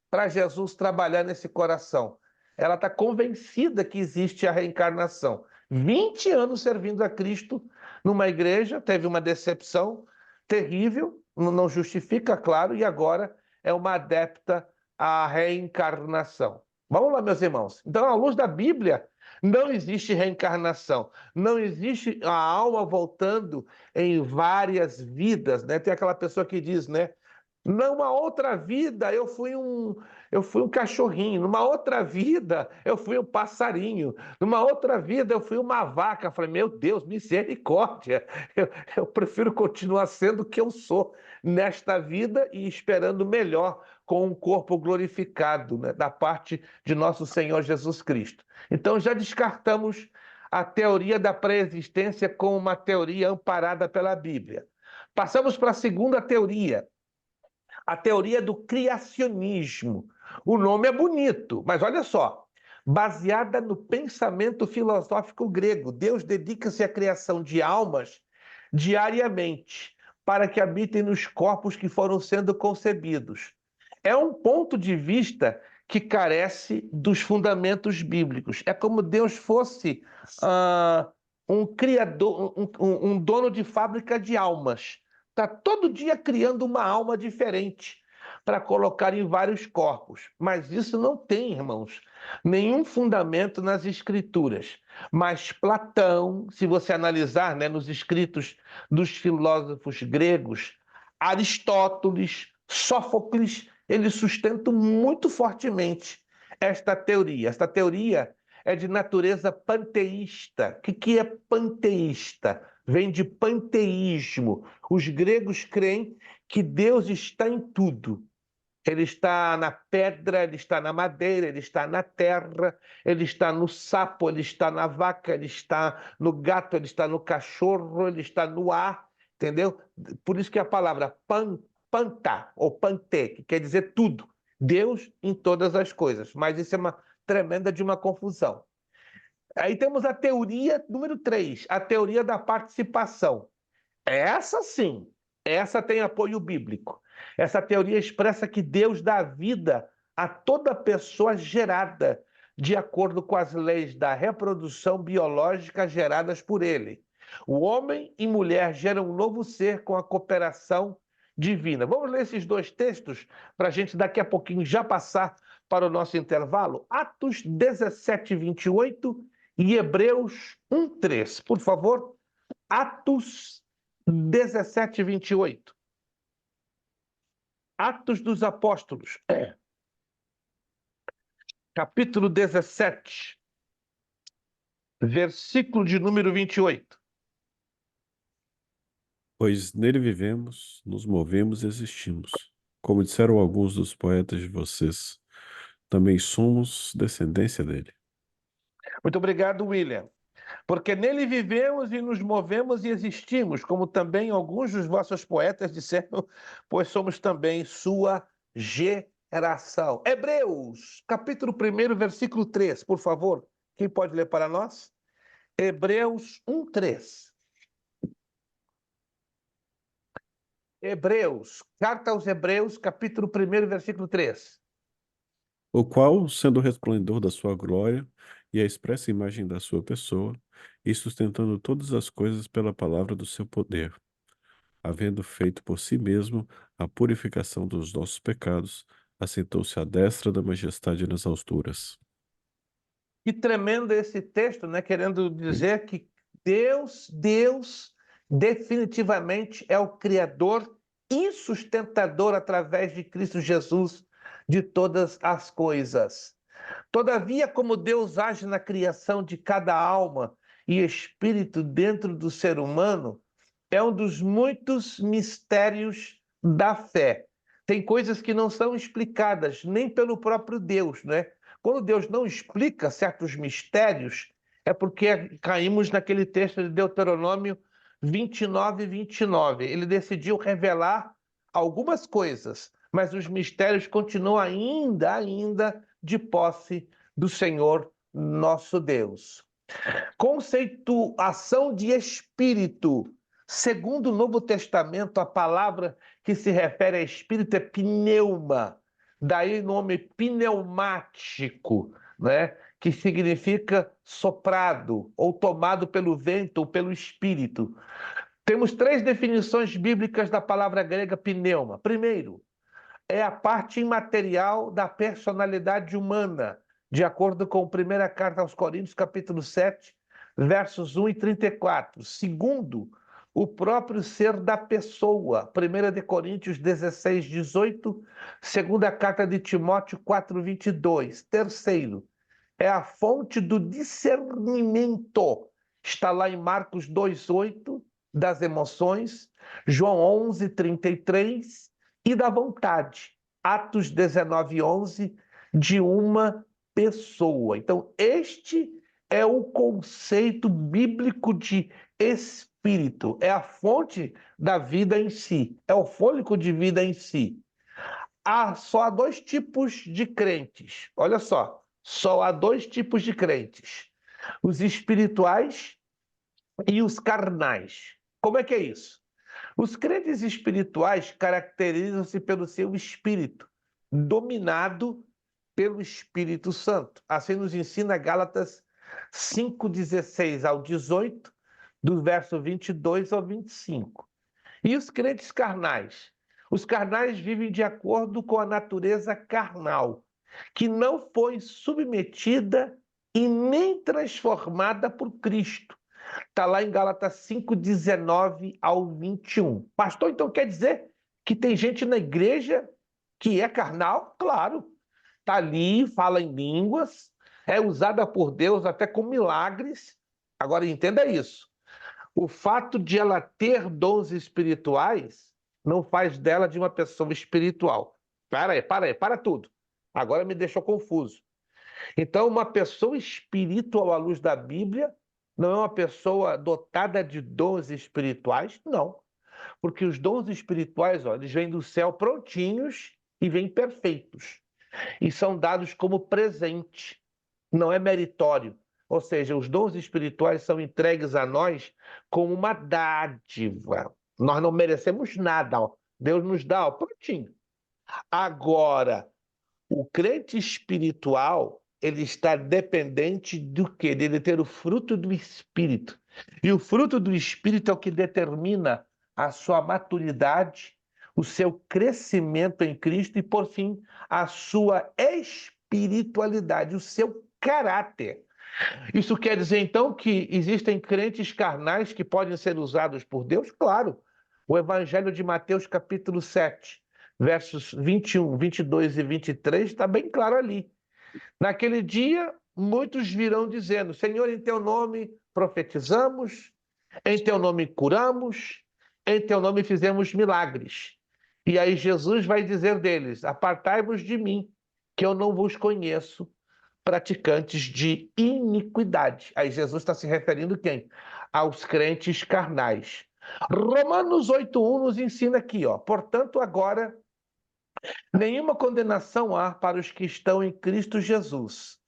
Para Jesus trabalhar nesse coração. Ela está convencida que existe a reencarnação. 20 anos servindo a Cristo numa igreja, teve uma decepção terrível, não justifica, claro, e agora é uma adepta à reencarnação. Vamos lá, meus irmãos. Então, à luz da Bíblia, não existe reencarnação, não existe a alma voltando em várias vidas, né? Tem aquela pessoa que diz, né? Numa outra vida eu fui um cachorrinho, numa outra vida eu fui um passarinho, numa outra vida eu fui uma vaca. Eu falei, meu Deus, misericórdia, eu prefiro continuar sendo o que eu sou nesta vida e esperando melhor com um corpo glorificado, né, da parte de nosso Senhor Jesus Cristo. Então já descartamos a teoria da pré-existência como uma teoria amparada pela Bíblia. Passamos para a segunda teoria, a teoria do criacionismo. O nome é bonito, mas olha só, baseada no pensamento filosófico grego. Deus dedica-se à criação de almas diariamente, para que habitem nos corpos que foram sendo concebidos. É um ponto de vista que carece dos fundamentos bíblicos. É como Deus fosse um criador, um dono de fábrica de almas. Está todo dia criando uma alma diferente para colocar em vários corpos. Mas isso não tem, irmãos, nenhum fundamento nas escrituras. Mas Platão, se você analisar, né, nos escritos dos filósofos gregos, Aristóteles, Sófocles, eles sustentam muito fortemente esta teoria. Esta teoria é de natureza panteísta. O que é panteísta? Vem de panteísmo. Os gregos creem que Deus está em tudo. Ele está na pedra, ele está na madeira, ele está na terra, ele está no sapo, ele está na vaca, ele está no gato, ele está no cachorro, ele está no ar, entendeu? Por isso que a palavra panta ou pante, que quer dizer tudo. Deus em todas as coisas. Mas isso é uma tremenda de uma confusão. Aí temos a teoria número 3, a teoria da participação. Essa sim, essa tem apoio bíblico. Essa teoria expressa que Deus dá vida a toda pessoa gerada de acordo com as leis da reprodução biológica geradas por ele. O homem e mulher geram um novo ser com a cooperação divina. Vamos ler esses dois textos para a gente daqui a pouquinho já passar para o nosso intervalo? Atos 17, 28 e Hebreus 1, 3. Por favor, Atos 17, 28. Atos dos Apóstolos, capítulo 17, versículo de número 28. Pois nele vivemos, nos movemos e existimos. Como disseram alguns dos poetas de vocês, também somos descendência dele. Muito obrigado, William. Porque nele vivemos e nos movemos e existimos, como também alguns dos vossos poetas disseram, pois somos também sua geração. Hebreus, capítulo 1, versículo 3, por favor. Quem pode ler para nós? Hebreus 1:3. Hebreus, carta aos Hebreus, capítulo 1, versículo 3. O qual, sendo o resplendor da sua glória e a expressa imagem da sua pessoa, e sustentando todas as coisas pela palavra do seu poder, havendo feito por si mesmo a purificação dos nossos pecados, assentou-se à destra da majestade nas alturas. Que tremendo esse texto, né? Querendo dizer que Deus definitivamente é o Criador e sustentador através de Cristo Jesus de todas as coisas. Todavia, como Deus age na criação de cada alma e espírito dentro do ser humano, é um dos muitos mistérios da fé. Tem coisas que não são explicadas nem pelo próprio Deus, né? Quando Deus não explica certos mistérios, é porque caímos naquele texto de Deuteronômio 29:29. Ele decidiu revelar algumas coisas, mas os mistérios continuam ainda de posse do Senhor nosso Deus. Conceituação de espírito. Segundo o Novo Testamento, a palavra que se refere a espírito é pneuma, daí o nome pneumático, né? Que significa soprado, ou tomado pelo vento, ou pelo espírito. Temos 3 definições bíblicas da palavra grega pneuma. Primeiro, é a parte imaterial da personalidade humana, de acordo com a primeira carta aos Coríntios, capítulo 7, versos 1 e 34. Segundo, o próprio ser da pessoa, 1 de Coríntios 16, 18, segunda carta de Timóteo 4, 22. Terceiro, é a fonte do discernimento, está lá em Marcos 2, 8, das emoções, João 11, 33, e da vontade, Atos 19, 11, de uma pessoa. Então, este é o conceito bíblico de espírito, é a fonte da vida em si, é o fôlego de vida em si. Só há 2 tipos de crentes, olha só há 2 tipos de crentes, os espirituais e os carnais. Como é que é isso? Os crentes espirituais caracterizam-se pelo seu espírito, dominado pelo Espírito Santo. Assim nos ensina Gálatas 5:16 ao 18, do verso 22 ao 25. E os crentes carnais? Os carnais vivem de acordo com a natureza carnal, que não foi submetida e nem transformada por Cristo. Está lá em Gálatas 5:19 ao 21. Pastor, então quer dizer que tem gente na igreja que é carnal? Claro. Está ali, fala em línguas, é usada por Deus até com milagres. Agora entenda isso. O fato de ela ter dons espirituais não faz dela de uma pessoa espiritual. Para tudo. Agora me deixou confuso. Então, uma pessoa espiritual à luz da Bíblia não é uma pessoa dotada de dons espirituais? Não. Porque os dons espirituais, eles vêm do céu prontinhos e vêm perfeitos. E são dados como presente, não é meritório. Ou seja, os dons espirituais são entregues a nós como uma dádiva. Nós não merecemos nada. Deus nos dá prontinho. Agora, o crente espiritual, ele está dependente do quê? Dele ter o fruto do Espírito. E o fruto do Espírito é o que determina a sua maturidade, o seu crescimento em Cristo e, por fim, a sua espiritualidade, o seu caráter. Isso quer dizer, então, que existem crentes carnais que podem ser usados por Deus? Claro. O Evangelho de Mateus, capítulo 7, versos 21, 22 e 23, está bem claro ali. Naquele dia, muitos virão dizendo: Senhor, em teu nome profetizamos, em teu nome curamos, em teu nome fizemos milagres. E aí Jesus vai dizer deles: apartai-vos de mim, que eu não vos conheço, praticantes de iniquidade. Aí Jesus está se referindo quem? Aos crentes carnais. Romanos 8:1 nos ensina aqui, ó. Portanto, agora nenhuma condenação há para os que estão em Cristo Jesus,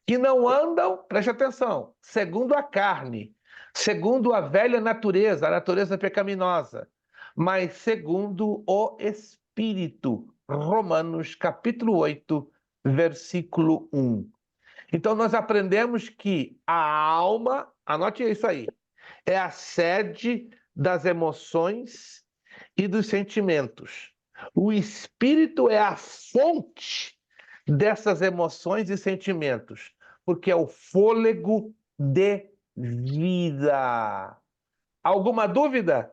que não andam, preste atenção, segundo a carne, segundo a velha natureza, a natureza pecaminosa, mas segundo o Espírito. Romanos capítulo 8, versículo 1. Então nós aprendemos que a alma, anote isso aí, é a sede das emoções e dos sentimentos. O espírito é a fonte dessas emoções e sentimentos, porque é o fôlego de vida. Alguma dúvida?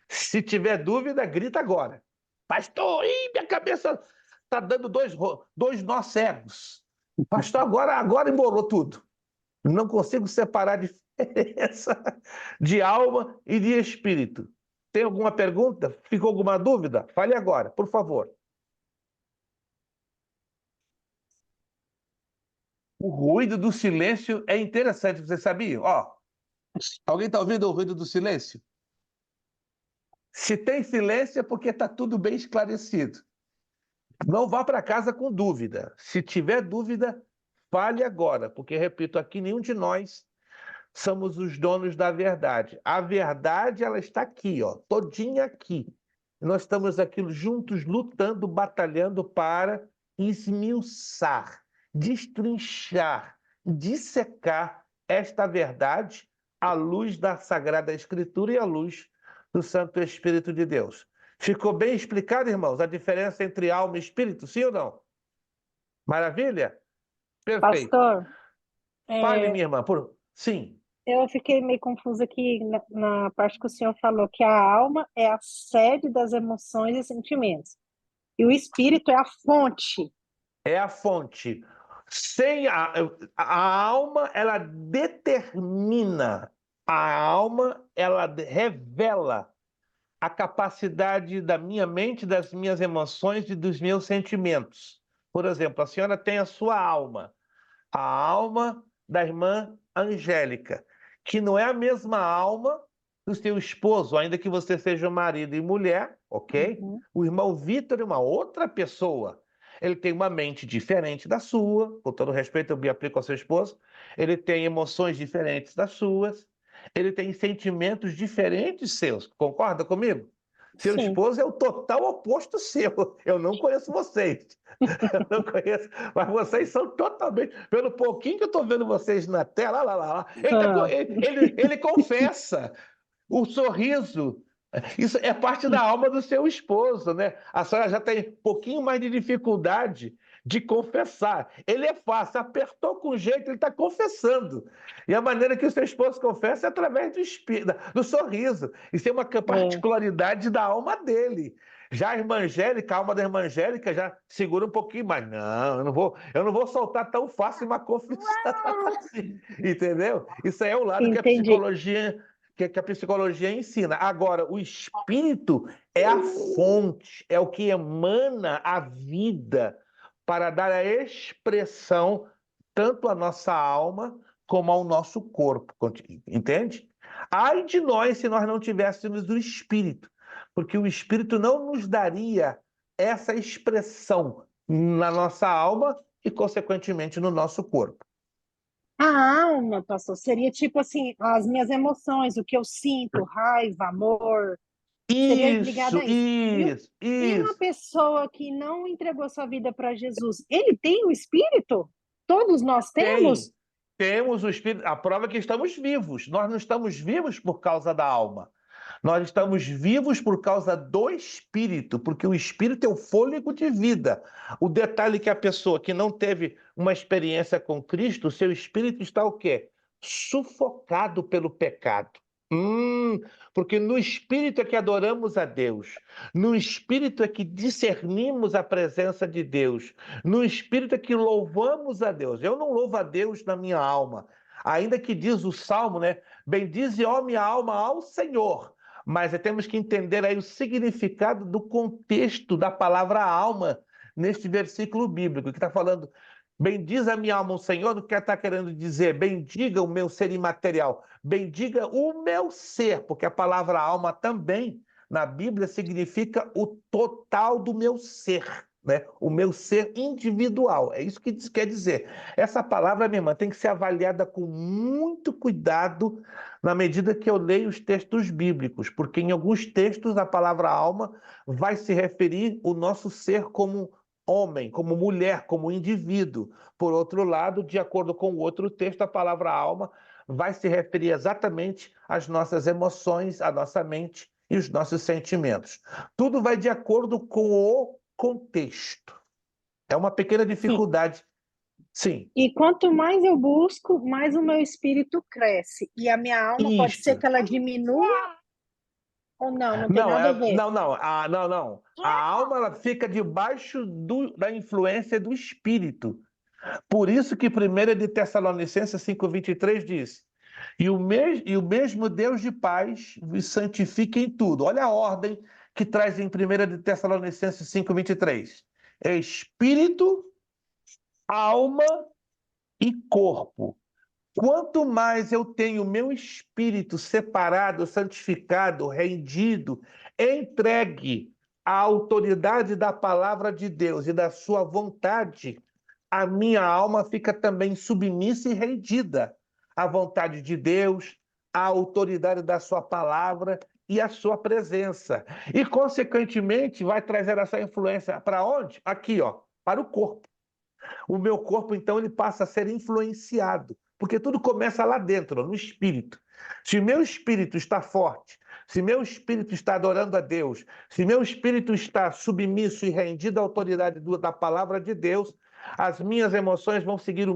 Se tiver dúvida, grita agora. Pastor, minha cabeça está dando dois nós cegos. Pastor, agora embolou tudo. Não consigo separar a diferença de alma e de espírito. Tem alguma pergunta? Ficou alguma dúvida? Fale agora, por favor. O ruído do silêncio é interessante, você sabia? Ó, alguém está ouvindo o ruído do silêncio? Se tem silêncio é porque está tudo bem esclarecido. Não vá para casa com dúvida. Se tiver dúvida, fale agora, porque, repito, aqui nenhum de nós somos os donos da verdade. A verdade, ela está aqui, ó, todinha aqui. Nós estamos aqui juntos, lutando, batalhando para esmiuçar, destrinchar, dissecar esta verdade à luz da Sagrada Escritura e à luz do Santo Espírito de Deus. Ficou bem explicado, irmãos, a diferença entre alma e espírito, sim ou não? Maravilha? Perfeito. Pastor, Fale, minha irmã. Sim. eu fiquei meio confusa aqui na parte que o senhor falou que a alma é a sede das emoções e sentimentos. E o espírito é a fonte. É a fonte. Sem a alma, ela determina. A alma, ela revela a capacidade da minha mente, das minhas emoções e dos meus sentimentos. Por exemplo, a senhora tem a sua alma, a alma da irmã Angélica, que não é a mesma alma do seu esposo, ainda que você seja marido e mulher, ok? Uhum. O irmão Vitor é uma outra pessoa. Ele tem uma mente diferente da sua, com todo respeito, eu me aplico ao seu esposo. Ele tem emoções diferentes das suas. Ele tem sentimentos diferentes seus. Concorda comigo? Seu Sim. esposo é o total oposto seu. Eu não conheço vocês. Eu não conheço, mas vocês são totalmente. Pelo pouquinho que eu estou vendo vocês na tela, lá. Ele confessa o sorriso. Isso é parte da alma do seu esposo, né? A senhora já tem um pouquinho mais de dificuldade de confessar. Ele é fácil, apertou com jeito, ele está confessando. E a maneira que o seu esposo confessa é através do sorriso. Isso é uma particularidade da alma dele. Já a irmã Angélica, a alma da irmã Angélica já segura um pouquinho mais. Não, eu não vou soltar tão fácil uma confissão assim. Entendeu? Isso aí é o lado que a psicologia ensina. Agora, o espírito é a fonte, é o que emana a vida para dar a expressão tanto à nossa alma como ao nosso corpo. Entende? Ai de nós se nós não tivéssemos o espírito, porque o espírito não nos daria essa expressão na nossa alma e, consequentemente, no nosso corpo. A alma, pastor, seria tipo assim, as minhas emoções, o que eu sinto, raiva, amor, seria ligado a isso. E uma pessoa que não entregou sua vida para Jesus, ele tem o Espírito? Todos nós temos? Temos o Espírito. A prova é que estamos vivos. Nós não estamos vivos por causa da alma. Nós estamos vivos por causa do Espírito, porque o Espírito é o fôlego de vida. O detalhe é que a pessoa que não teve uma experiência com Cristo, o seu Espírito está o quê? Sufocado pelo pecado. Porque no Espírito é que adoramos a Deus, no Espírito é que discernimos a presença de Deus, no Espírito é que louvamos a Deus. Eu não louvo a Deus na minha alma, ainda que diz o Salmo, né? Bendize, ó minha alma, ao Senhor. mas temos que entender aí o significado do contexto da palavra alma neste versículo bíblico, que está falando, bendiz a minha alma o Senhor, o que está querendo dizer, bendiga o meu ser imaterial, bendiga o meu ser, porque a palavra alma também, na Bíblia, significa o total do meu ser, né? O meu ser individual, é isso que quer dizer. Essa palavra, minha irmã, tem que ser avaliada com muito cuidado na medida que eu leio os textos bíblicos, porque em alguns textos a palavra alma vai se referir o nosso ser como homem, como mulher, como indivíduo. Por outro lado, de acordo com o outro texto, a palavra alma vai se referir exatamente às nossas emoções, à nossa mente e os nossos sentimentos. Tudo vai de acordo com o contexto. É uma pequena dificuldade. Sim. E quanto mais eu busco, mais o meu espírito cresce. E a minha alma pode ser Isto. que ela diminua ou não, não tem nada a ver. Não. A alma ela fica debaixo da influência do espírito. Por isso que 1 de Tessalonicenses 5,23 diz: e o mesmo Deus de paz vos santifique em tudo. Olha a ordem que traz em 1 de Tessalonicenses 5,23. É espírito, alma e corpo. Quanto mais eu tenho meu espírito separado, santificado, rendido, entregue à autoridade da palavra de Deus e da sua vontade, a minha alma fica também submissa e rendida à vontade de Deus, à autoridade da sua palavra e à sua presença. E, consequentemente, vai trazer essa influência para onde? Aqui, ó, para o corpo. O meu corpo, então, ele passa a ser influenciado, porque tudo começa lá dentro, no espírito. Se meu espírito está forte, se meu espírito está adorando a Deus, se meu espírito está submisso e rendido à autoridade da palavra de Deus, as minhas emoções vão seguir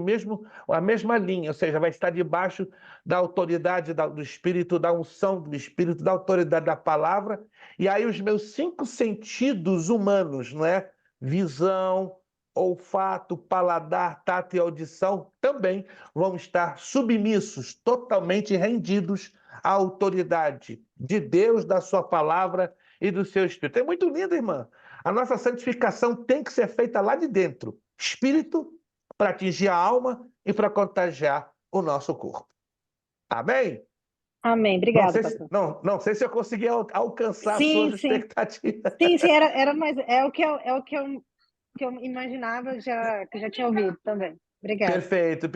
a mesma linha, ou seja, vai estar debaixo da autoridade do Espírito, da unção do Espírito, da autoridade da palavra, e aí os meus 5 sentidos humanos, não é? Visão, olfato, paladar, tato e audição também vão estar submissos, totalmente rendidos à autoridade de Deus, da sua palavra e do seu Espírito. É muito lindo, irmã. A nossa santificação tem que ser feita lá de dentro. Espírito, para atingir a alma e para contagiar o nosso corpo. Amém? Amém. Obrigada, pastor. Não sei se eu consegui alcançar as Sim, suas sim. expectativas. Sim, era mais, que eu imaginava, que eu já tinha ouvido também. Obrigada. Perfeito.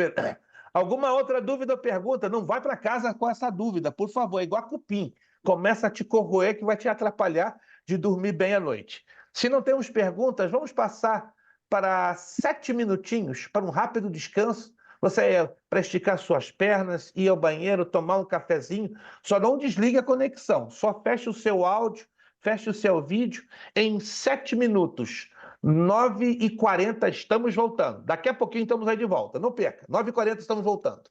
Alguma outra dúvida ou pergunta? Não vai para casa com essa dúvida, por favor. É igual a cupim. Começa a te corroer que vai te atrapalhar de dormir bem à noite. Se não temos perguntas, vamos passar para 7 minutinhos, para um rápido descanso. Você para esticar suas pernas, ir ao banheiro, tomar um cafezinho. Só não desligue a conexão. Só feche o seu áudio, feche o seu vídeo. Em 7 minutos, 9h40 estamos voltando. Daqui a pouquinho estamos aí de volta. Não perca. 9h40 estamos voltando.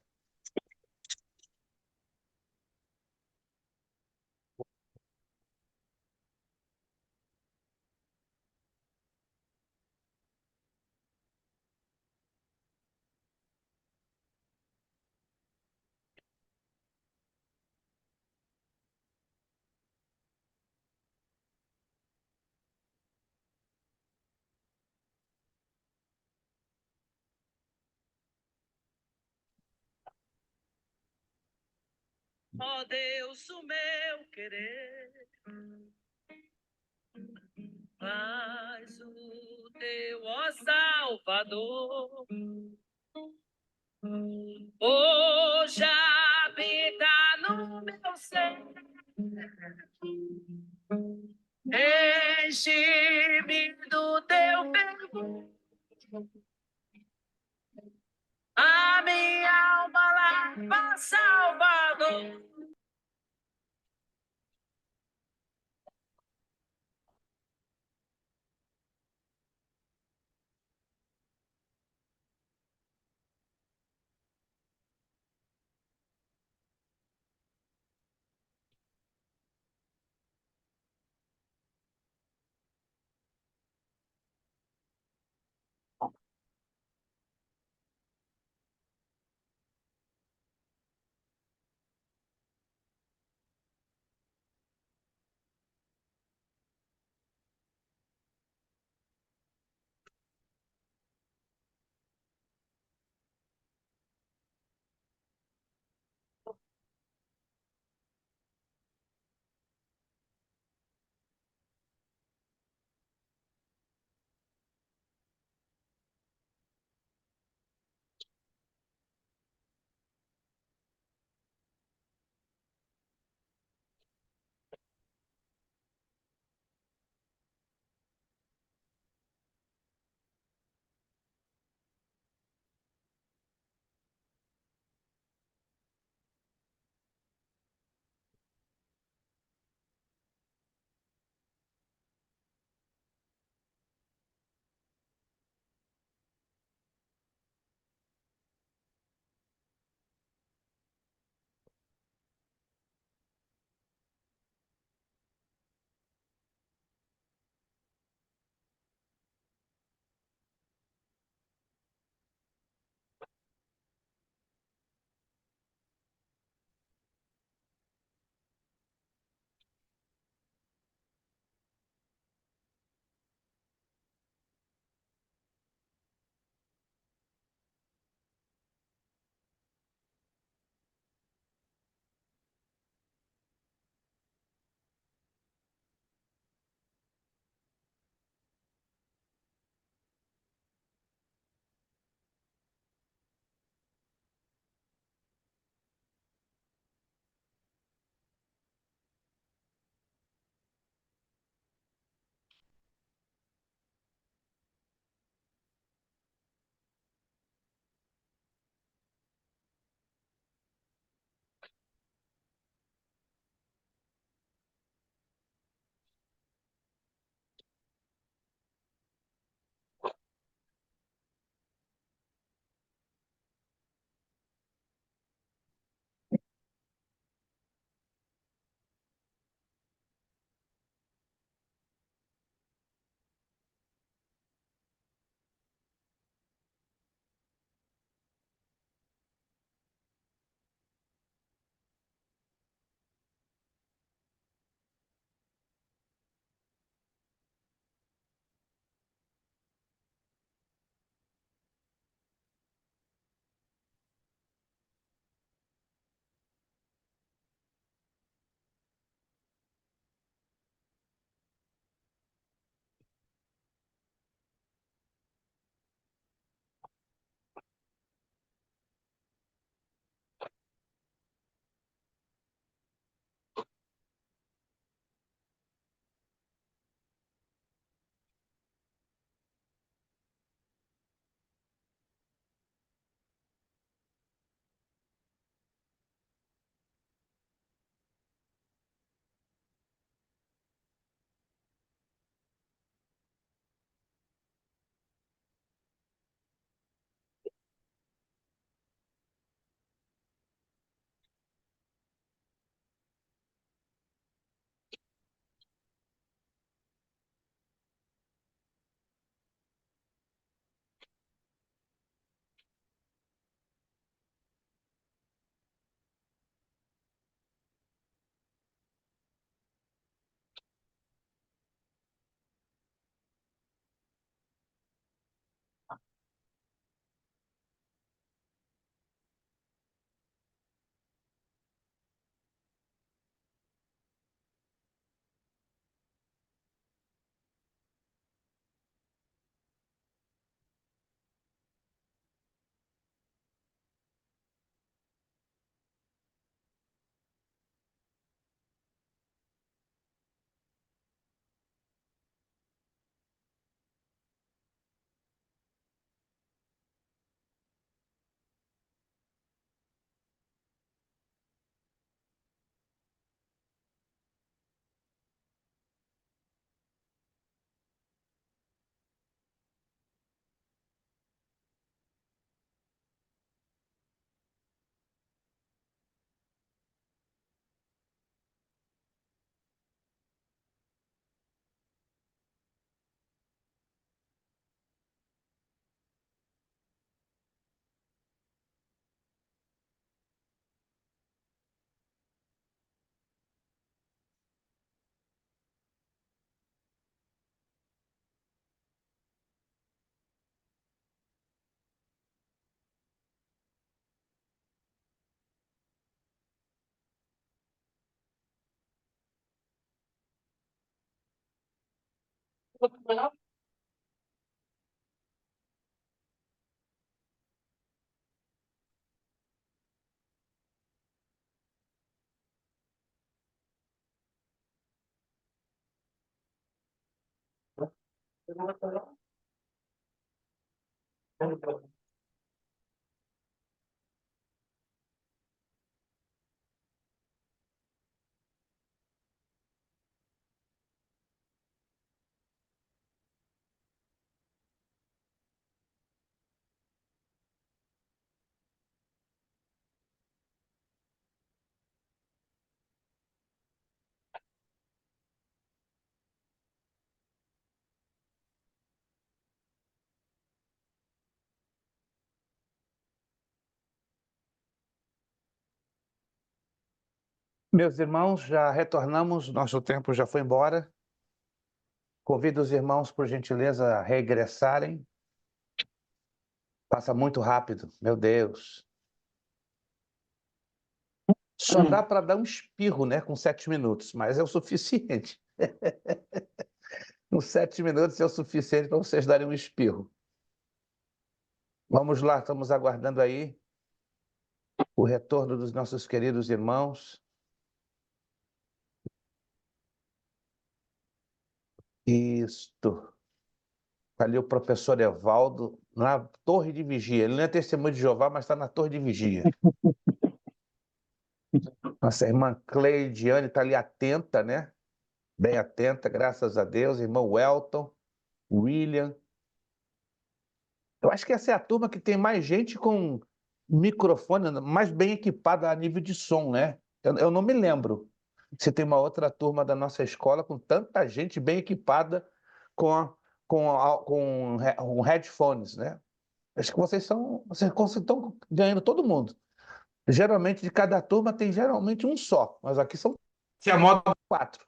Ó Deus, o meu querer, faz o teu, ó Salvador, hoje habita no meu ser, enche-me do teu perfume, a minha alma lava, Salvador. Meus irmãos, já retornamos, nosso tempo já foi embora. Convido os irmãos, por gentileza, a regressarem. Passa muito rápido, meu Deus. Só dá para dar um espirro, né, com 7 minutos, mas é o suficiente. Com 7 minutos é o suficiente para vocês darem um espirro. Vamos lá, estamos aguardando aí o retorno dos nossos queridos irmãos. Isto. Ali o professor Evaldo, na torre de vigia. Ele não é testemunho de Jeová, mas está na torre de vigia. Nossa irmã Cleidiane está ali atenta, né? Bem atenta, graças a Deus. Irmão Welton, William. Eu acho que essa é a turma que tem mais gente com microfone, mais bem equipada a nível de som, né? Eu não me lembro se tem uma outra turma da nossa escola com tanta gente bem equipada com headphones, né? Acho que vocês estão ganhando todo mundo. Geralmente, de cada turma tem geralmente um só, mas aqui são se é modo 4.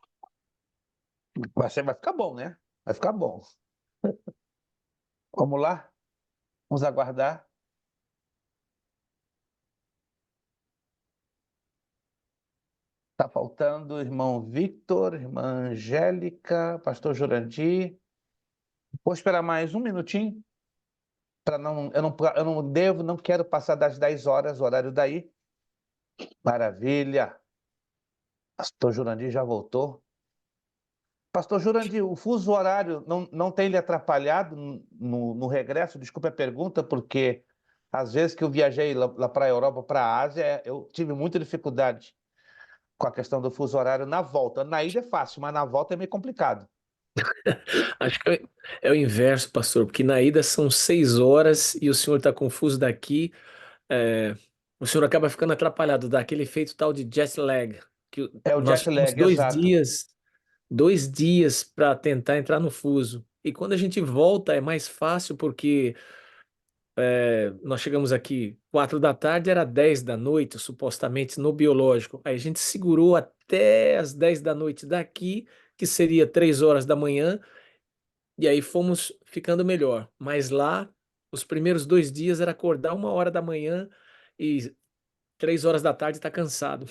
Vai ficar bom, né? Vai ficar bom. Vamos lá? Vamos aguardar. Está faltando o irmão Victor, irmã Angélica, pastor Jurandir. Vou esperar mais um minutinho. Não quero passar das 10 horas, o horário daí. Maravilha. Pastor Jurandir já voltou. Pastor Jurandir, o fuso horário não tem lhe atrapalhado no regresso? Desculpe a pergunta, porque às vezes que eu viajei lá para a Europa, para a Ásia, eu tive muita dificuldade com a questão do fuso horário na volta. Na ida é fácil, mas na volta é meio complicado. Acho que é o inverso, pastor, porque na ida são 6 horas e o senhor está confuso daqui, o senhor acaba ficando atrapalhado, dá aquele efeito tal de jet lag, que É o nós jet tivemos lag, exato. 2 dias para tentar entrar no fuso. E quando a gente volta é mais fácil porque nós chegamos aqui 4 da tarde, era 10 da noite, supostamente no biológico. Aí a gente segurou até as 10 da noite daqui, que seria 3 horas da manhã, e aí fomos ficando melhor. Mas lá, os primeiros 2 dias era acordar 1 hora da manhã e 3 horas da tarde tá cansado.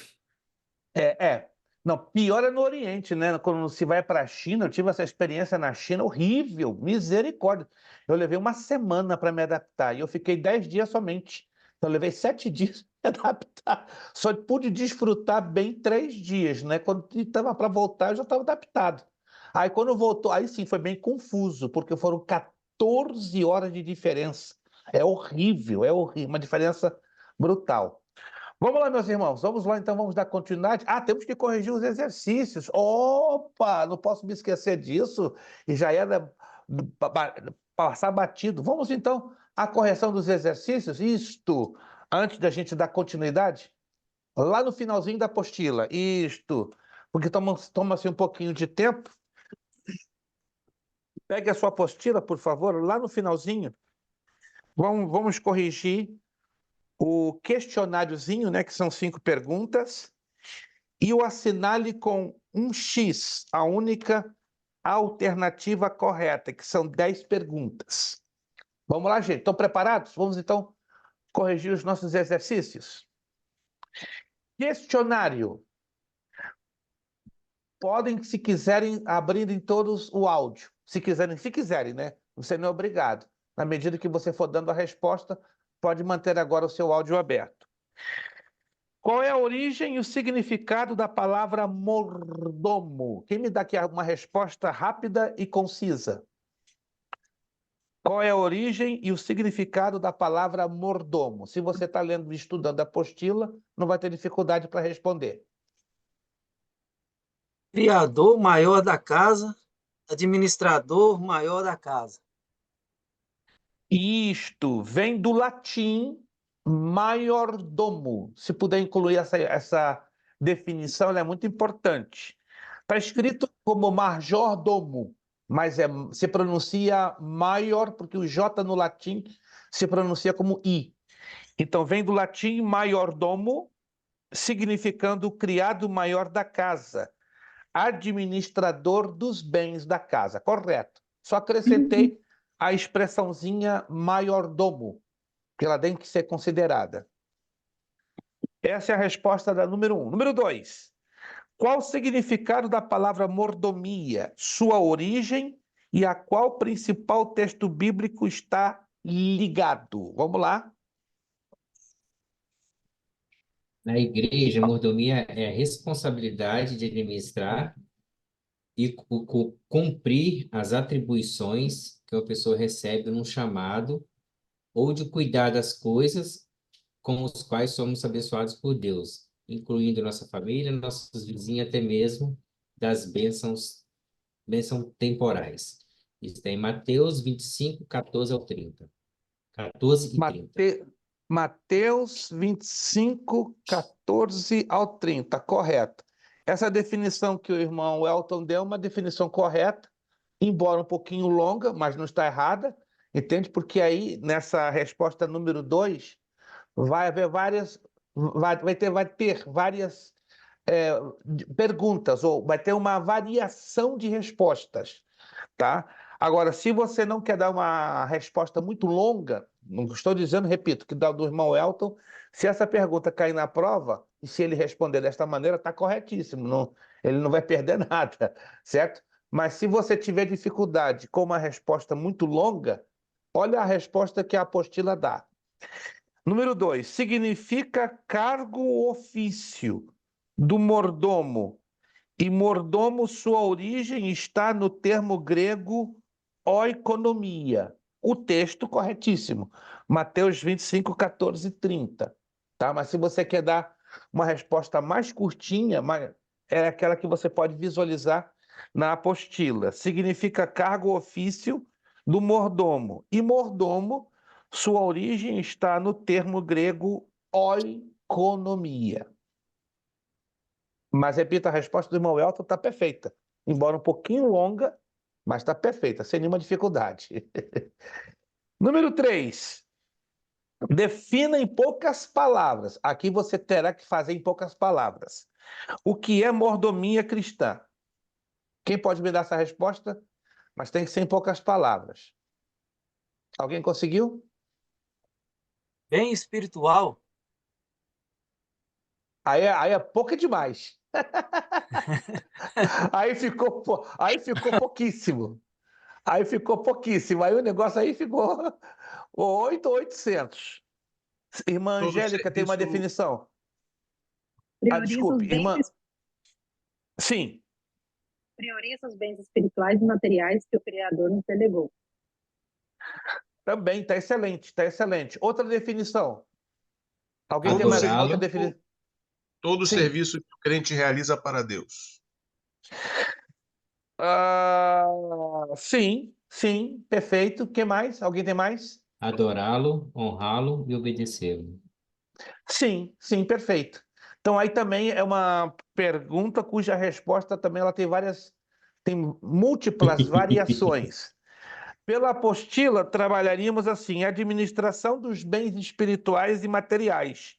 Não, pior é no Oriente, né? Quando se vai para a China, eu tive essa experiência na China horrível, misericórdia. Eu levei uma semana para me adaptar e eu fiquei 10 dias somente. Então, eu levei 7 dias para me adaptar. Só pude desfrutar bem 3 dias, né? Quando estava para voltar, eu já estava adaptado. Aí, quando voltou, aí sim foi bem confuso, porque foram 14 horas de diferença. É horrível, uma diferença brutal. Vamos lá, meus irmãos, vamos lá, então vamos dar continuidade. Temos que corrigir os exercícios. Opa, não posso me esquecer disso. E já era passar batido. Vamos então à correção dos exercícios. Isto, antes da gente dar continuidade, lá no finalzinho da apostila. Isto, porque toma-se um pouquinho de tempo. Pegue a sua apostila, por favor, lá no finalzinho. Vamos corrigir o questionáriozinho, né, que são 5 perguntas, e o assinale com um X, a única alternativa correta, que são 10 perguntas. Vamos lá, gente? Estão preparados? Vamos, então, corrigir os nossos exercícios. Questionário. Podem, se quiserem, abrir em todos o áudio. se quiserem, né? Você não é obrigado. Na medida que você for dando a resposta, pode manter agora o seu áudio aberto. Qual é a origem e o significado da palavra mordomo? Quem me dá aqui uma resposta rápida e concisa? Qual é a origem e o significado da palavra mordomo? Se você está lendo e estudando a apostila, não vai ter dificuldade para responder. Criador maior da casa, administrador maior da casa. Isto vem do latim maiordomo. Se puder incluir essa definição, ela é muito importante. Está escrito como majordomo, mas se pronuncia maior, porque o J no latim se pronuncia como I. Então, vem do latim maiordomo, significando criado maior da casa, administrador dos bens da casa. Correto. Só acrescentei a expressãozinha maiordomo, que ela tem que ser considerada. Essa é a resposta da número 1. Número 2. Qual o significado da palavra mordomia, sua origem e a qual principal texto bíblico está ligado? Vamos lá. Na igreja, a mordomia é a responsabilidade de administrar e cumprir as atribuições que a pessoa recebe num chamado ou de cuidar das coisas com os quais somos abençoados por Deus, incluindo nossa família, nossos vizinhos, até mesmo das bênçãos temporais. Isso está em Mateus 25, 14 ao 30. 14 e 30. Mateus 25, 14 ao 30, correto. Essa definição que o irmão Elton deu é uma definição correta, embora um pouquinho longa, mas não está errada, entende? Porque aí, nessa resposta número 2, vai ter várias perguntas, ou vai ter uma variação de respostas, tá? Agora, se você não quer dar uma resposta muito longa, não estou dizendo, repito, que dá do irmão Elton, se essa pergunta cair na prova, e se ele responder desta maneira, está corretíssimo, ele não vai perder nada, certo? Mas se você tiver dificuldade com uma resposta muito longa, olha a resposta que a apostila dá. Número 2, significa cargo ou ofício do mordomo. E mordomo, sua origem está no termo grego oikonomia. O texto corretíssimo, Mateus 25, 14 e 30. Tá? Mas se você quer dar uma resposta mais curtinha, é aquela que você pode visualizar na apostila. Significa cargo ou ofício do mordomo. E mordomo, sua origem está no termo grego oikonomia. Mas, repito, a resposta do irmão Elton está perfeita. Embora um pouquinho longa, mas está perfeita, sem nenhuma dificuldade. Número 3. Defina em poucas palavras. Aqui você terá que fazer em poucas palavras. O que é mordomia cristã? Quem pode me dar essa resposta? Mas tem que ser em poucas palavras. Alguém conseguiu? Bem espiritual. Aí é pouco demais. Aí ficou pouquíssimo. Aí ficou pouquíssimo. Aí o negócio aí ficou 8.800. Irmã Todo Angélica tem uma serviço- definição. Prioriza Desculpe, os bens irmã. Sim. Prioriza os bens espirituais e materiais que o Criador nos delegou. Também está excelente, está excelente. Outra definição. Alguém tem Todo mais Adorá-lo. outra definição? Todo Sim. serviço que o crente realiza para Deus. Sim, perfeito. O que mais? Alguém tem mais? Adorá-lo, honrá-lo e obedecê-lo. Sim, perfeito. Então aí também é uma pergunta cuja resposta também ela tem múltiplas variações. Pela apostila, trabalharíamos assim, administração dos bens espirituais e materiais,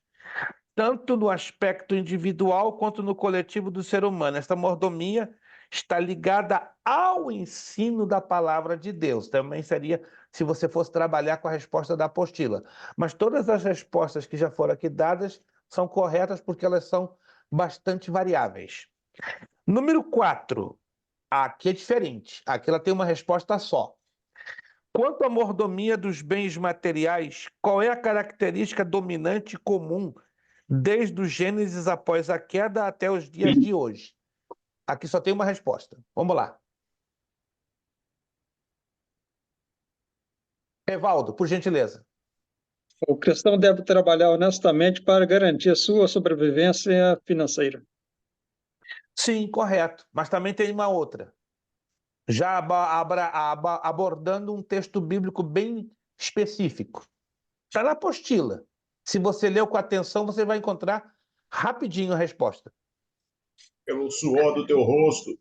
tanto no aspecto individual quanto no coletivo do ser humano. Esta mordomia está ligada ao ensino da palavra de Deus. Também seria se você fosse trabalhar com a resposta da apostila. Mas todas as respostas que já foram aqui dadas são corretas porque elas são bastante variáveis. Número 4. Aqui é diferente. Aqui ela tem uma resposta só. Quanto à mordomia dos bens materiais, qual é a característica dominante e comum desde o Gênesis após a queda até os dias de hoje? Aqui só tem uma resposta. Vamos lá. Evaldo, por gentileza. O cristão deve trabalhar honestamente para garantir sua sobrevivência financeira. Sim, correto. Mas também tem uma outra. Já abordando um texto bíblico bem específico. Está na apostila. Se você leu com atenção, você vai encontrar rapidinho a resposta. Pelo suor do teu rosto.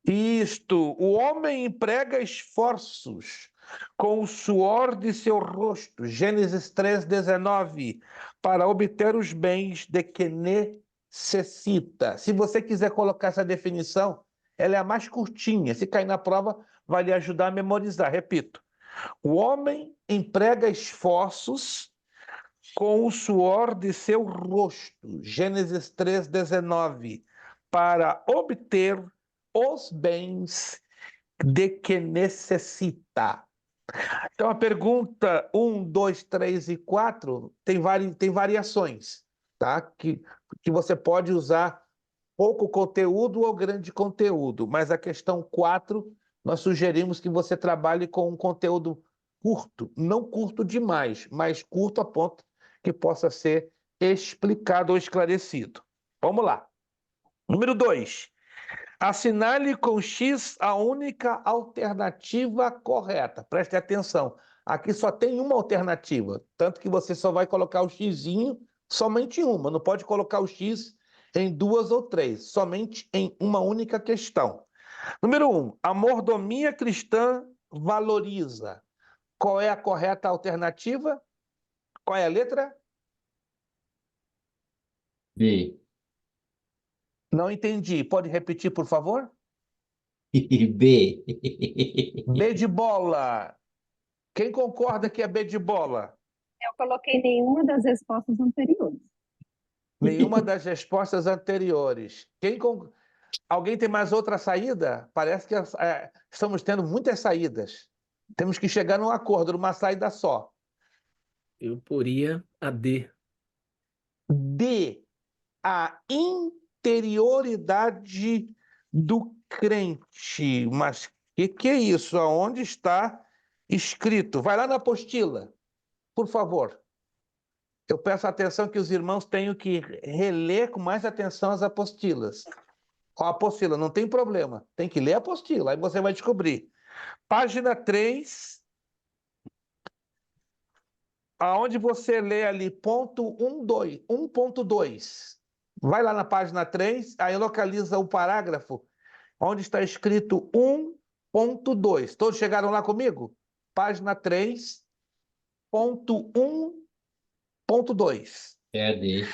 Isto, o homem emprega esforços com o suor de seu rosto, Gênesis 3:19, para obter os bens de que necessita. Se você quiser colocar essa definição, ela é a mais curtinha. Se cair na prova, vai lhe ajudar a memorizar. Repito, o homem emprega esforços com o suor de seu rosto, Gênesis 3:19, para obter os bens de que necessita. Então, a pergunta 1, 2, 3 e 4 tem variações, tá? Que você pode usar pouco conteúdo ou grande conteúdo, mas a questão 4, nós sugerimos que você trabalhe com um conteúdo curto, não curto demais, mas curto a ponto que possa ser explicado ou esclarecido. Vamos lá. Número 2. Assinale com X a única alternativa correta. Preste atenção. Aqui só tem uma alternativa, tanto que você só vai colocar o xizinho somente em uma. Não pode colocar o X em 2 ou 3, somente em uma única questão. Número 1. A mordomia cristã valoriza. Qual é a correta alternativa? Qual é a letra? B. Não entendi. Pode repetir, por favor? B. B de bola. Quem concorda que é B de bola? Eu coloquei nenhuma das respostas anteriores. Nenhuma das respostas anteriores. Alguém tem mais outra saída? Parece que estamos tendo muitas saídas. Temos que chegar num acordo, numa saída só. Eu poria a D. D. A interioridade do crente. Mas o que é isso? Aonde está escrito? Vai lá na apostila, por favor. Eu peço atenção que os irmãos tenham que reler com mais atenção as apostilas. A apostila, não tem problema. Tem que ler a apostila, aí você vai descobrir. Página 3, aonde você lê ali ponto 1.2. Vai lá na página 3, aí localiza o parágrafo onde está escrito 1.2. Todos chegaram lá comigo? Página 3, ponto 1.2. É a D.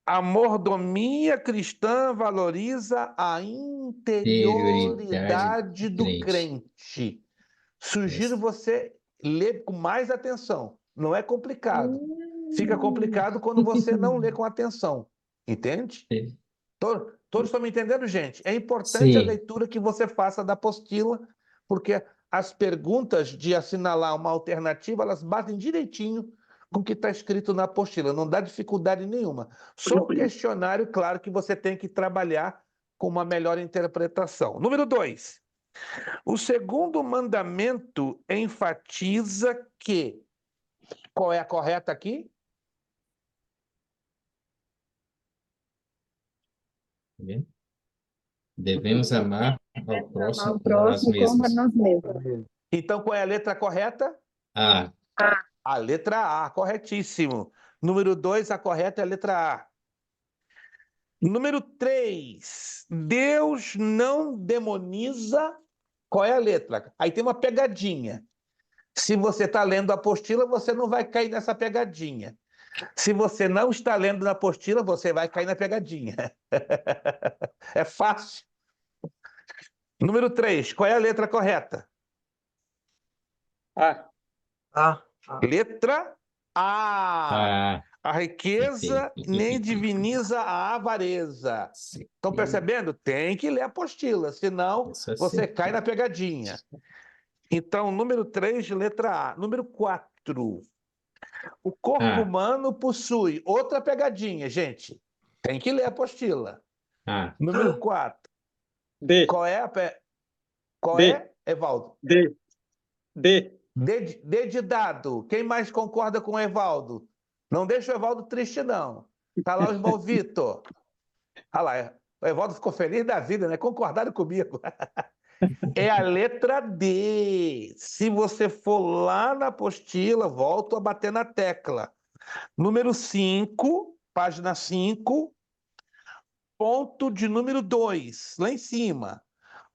A mordomia cristã valoriza a interioridade do crente. Sugiro você ler com mais atenção. Não é complicado. Fica complicado quando você não lê com atenção. Entende? Todos estão me entendendo, gente? É importante a leitura que você faça da apostila, porque as perguntas de assinalar uma alternativa, elas batem direitinho com o que está escrito na apostila. Não dá dificuldade nenhuma. Só o questionário, claro, que você tem que trabalhar com uma melhor interpretação. Número 2. O segundo mandamento enfatiza que... Qual é a correta aqui? Devemos amar ao próximo como a nós como a mesmos. nós mesmos. Então, qual é a letra correta? A. A letra A, corretíssimo. Número 2, a correta é a letra A. Número 3, Deus não demoniza. Qual é a letra? Aí tem uma pegadinha. Se você está lendo a apostila, você não vai cair nessa pegadinha. Se você não está lendo na apostila, você vai cair na pegadinha. É fácil. Número 3, qual é a letra correta? A. Letra A. a riqueza, nem diviniza a avareza. Estão percebendo? Tem que ler a apostila, senão você cai na pegadinha. Então, número 3, letra A. Número 4. O corpo humano possui outra pegadinha, gente. Tem que ler a apostila. Número 4. D. Qual é, Qual D. é, Evaldo? D. D. D de dado. Quem mais concorda com o Evaldo? Não deixa o Evaldo triste, não. Tá lá o irmão Vitor. Olha lá, o Evaldo ficou feliz da vida, né? Concordaram comigo. É a letra D. Se você for lá na apostila, volto a bater na tecla. Número 5, página 5, ponto de número 2, lá em cima.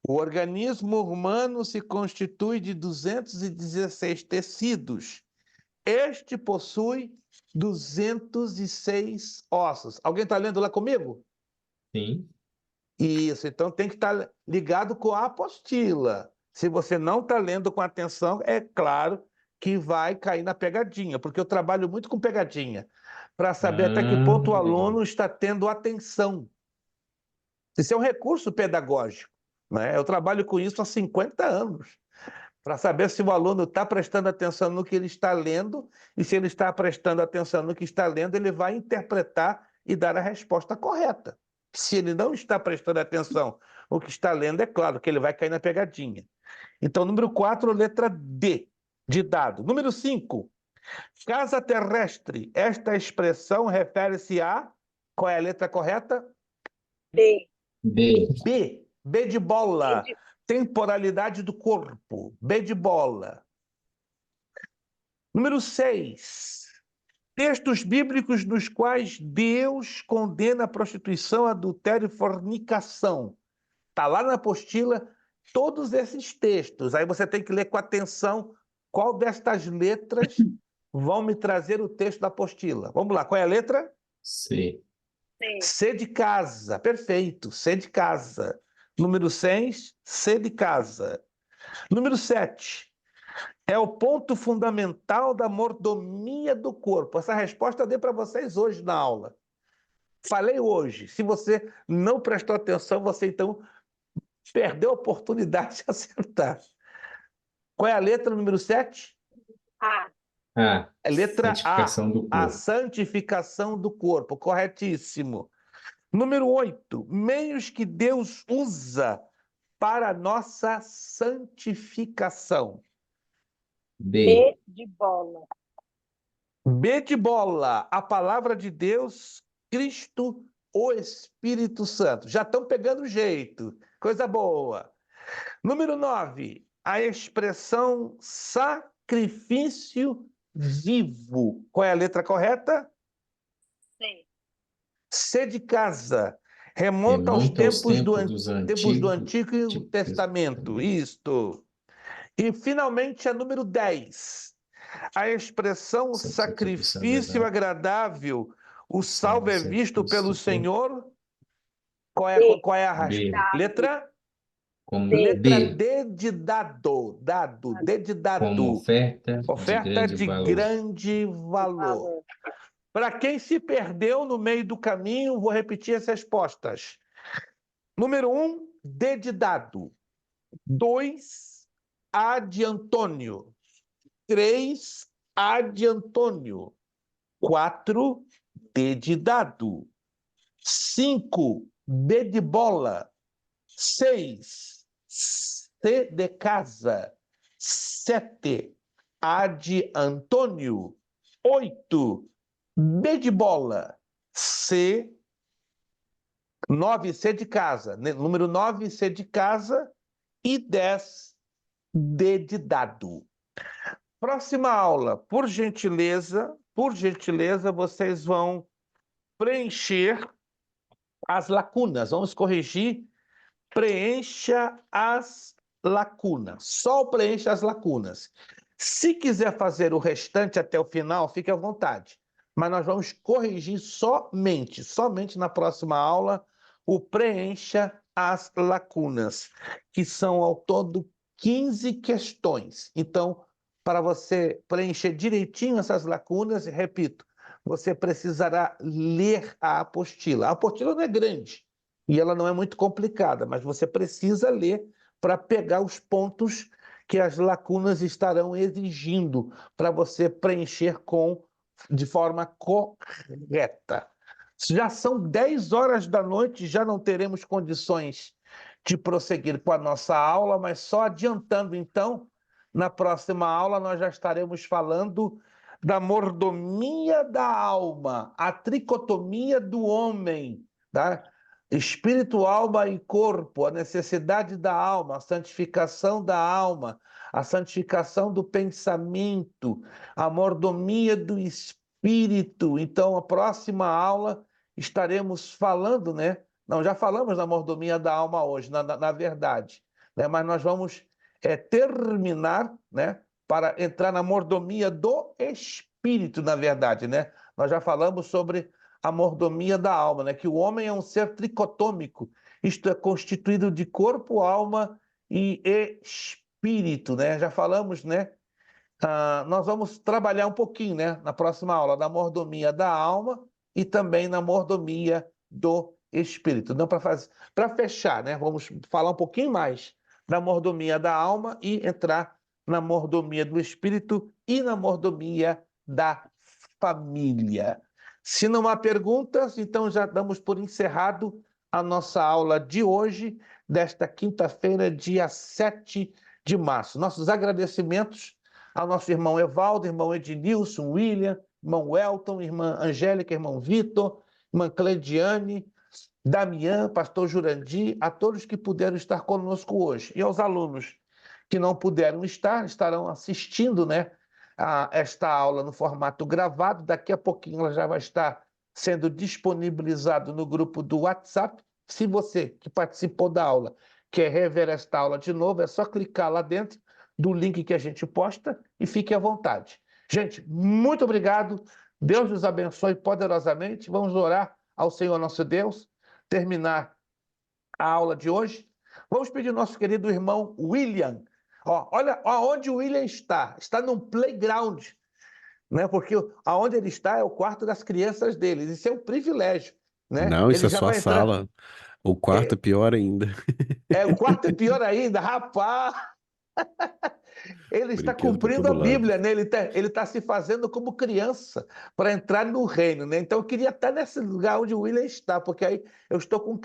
O organismo humano se constitui de 216 tecidos. Este possui 206 ossos. Alguém está lendo lá comigo? Sim. Isso, então tem que estar ligado com a apostila. Se você não está lendo com atenção, é claro que vai cair na pegadinha, porque eu trabalho muito com pegadinha, para saber até que ponto o aluno está tendo atenção. Isso é um recurso pedagógico, né? Eu trabalho com isso há 50 anos, para saber se o aluno está prestando atenção no que ele está lendo, e se ele está prestando atenção no que está lendo, ele vai interpretar e dar a resposta correta. Se ele não está prestando atenção no que está lendo, é claro que ele vai cair na pegadinha. Então, número 4, letra D, de dado. Número 5, casa terrestre. Esta expressão refere-se a... Qual é a letra correta? B. B. B de bola. Temporalidade do corpo. B de bola. Número 6. Textos bíblicos nos quais Deus condena a prostituição, adultério e fornicação. Está lá na apostila todos esses textos. Aí você tem que ler com atenção qual destas letras vão me trazer o texto da apostila. Vamos lá, qual é a letra? C. C de casa. Perfeito, C de casa. Número 6, C de casa. Número 7. É o ponto fundamental da mordomia do corpo. Essa resposta eu dei para vocês hoje na aula. Falei hoje. Se você não prestou atenção, você então perdeu a oportunidade de acertar. Qual é a letra número 7? A. É letra A. Santificação do A corpo. santificação do corpo. Corretíssimo. Número 8. Meios que Deus usa para a nossa santificação. B de bola. B de bola, a palavra de Deus, Cristo, o Espírito Santo. Já estão pegando jeito, coisa boa. Número 9, a expressão sacrifício vivo. Qual é a letra correta? C. C de casa. Remonta aos tempos do Antigo Testamento. Isto. E, finalmente, a número 10. A expressão sacrifício agradável, o salvo é visto pelo Senhor. Qual é a letra? Letra D de dado. D de dado. Como oferta de grande valor. Para quem se perdeu no meio do caminho, vou repetir as respostas. Número 1, D de dado. 2, A de Antônio. 3, A de Antônio. 4, D de dado. 5, B de bola. 6, C de casa. 7, A de Antônio. 8, B de bola. 9, C de casa. Número 9, C de casa. E 10, D de dado. Próxima aula, por gentileza, vocês vão preencher as lacunas. Vamos corrigir. Preencha as lacunas. Só preencha as lacunas. Se quiser fazer o restante até o final, fique à vontade. Mas nós vamos corrigir somente na próxima aula, o preencha as lacunas, que são ao todo 15 questões. Então, para você preencher direitinho essas lacunas, repito, você precisará ler a apostila. A apostila não é grande e ela não é muito complicada, mas você precisa ler para pegar os pontos que as lacunas estarão exigindo para você preencher de forma correta. Já são 10 horas da noite, já não teremos condições de prosseguir com a nossa aula, mas só adiantando então, na próxima aula nós já estaremos falando da mordomia da alma, a tricotomia do homem, tá? Espírito, alma e corpo, a necessidade da alma, a santificação da alma, a santificação do pensamento, a mordomia do espírito. Então, a próxima aula estaremos falando, né? Não, já falamos da mordomia da alma hoje, na verdade, né? Mas nós vamos terminar, né? Para entrar na mordomia do espírito, na verdade, né? Nós já falamos sobre a mordomia da alma, né? Que o homem é um ser tricotômico, isto é, constituído de corpo, alma e espírito, né? Já falamos, né? Nós vamos trabalhar um pouquinho, né? Na próxima aula, da mordomia da alma e também na mordomia do espírito. Então, para fechar, né? Vamos falar um pouquinho mais da mordomia da alma e entrar na mordomia do espírito e na mordomia da família. Se não há perguntas, então já damos por encerrado a nossa aula de hoje, desta quinta-feira, dia 7 de março. Nossos agradecimentos ao nosso irmão Evaldo, irmão Ednilson, William, irmão Welton, irmã Angélica, irmão Vitor, irmã Cleidiane, Damião, pastor Jurandir, a todos que puderam estar conosco hoje. E aos alunos que não puderam estar, estarão assistindo, né, a esta aula no formato gravado. Daqui a pouquinho ela já vai estar sendo disponibilizado no grupo do WhatsApp. Se você que participou da aula quer rever esta aula de novo, é só clicar lá dentro do link que a gente posta e fique à vontade. Gente, muito obrigado. Deus nos abençoe poderosamente. Vamos orar ao Senhor nosso Deus, terminar a aula de hoje. Vamos pedir ao nosso querido irmão William. Olha onde o William está. Está num playground, né? Porque aonde ele está é o quarto das crianças dele. Isso é um privilégio, né? Não, isso Ele é já só a vai entrar. sala. O quarto é pior ainda. O quarto é pior ainda, rapaz. Ele está Brinquedo pra cumprindo a todo lado. Bíblia, né? Ele tá se fazendo como criança para entrar no reino, né? Então eu queria estar nesse lugar onde o William está, porque aí eu estou com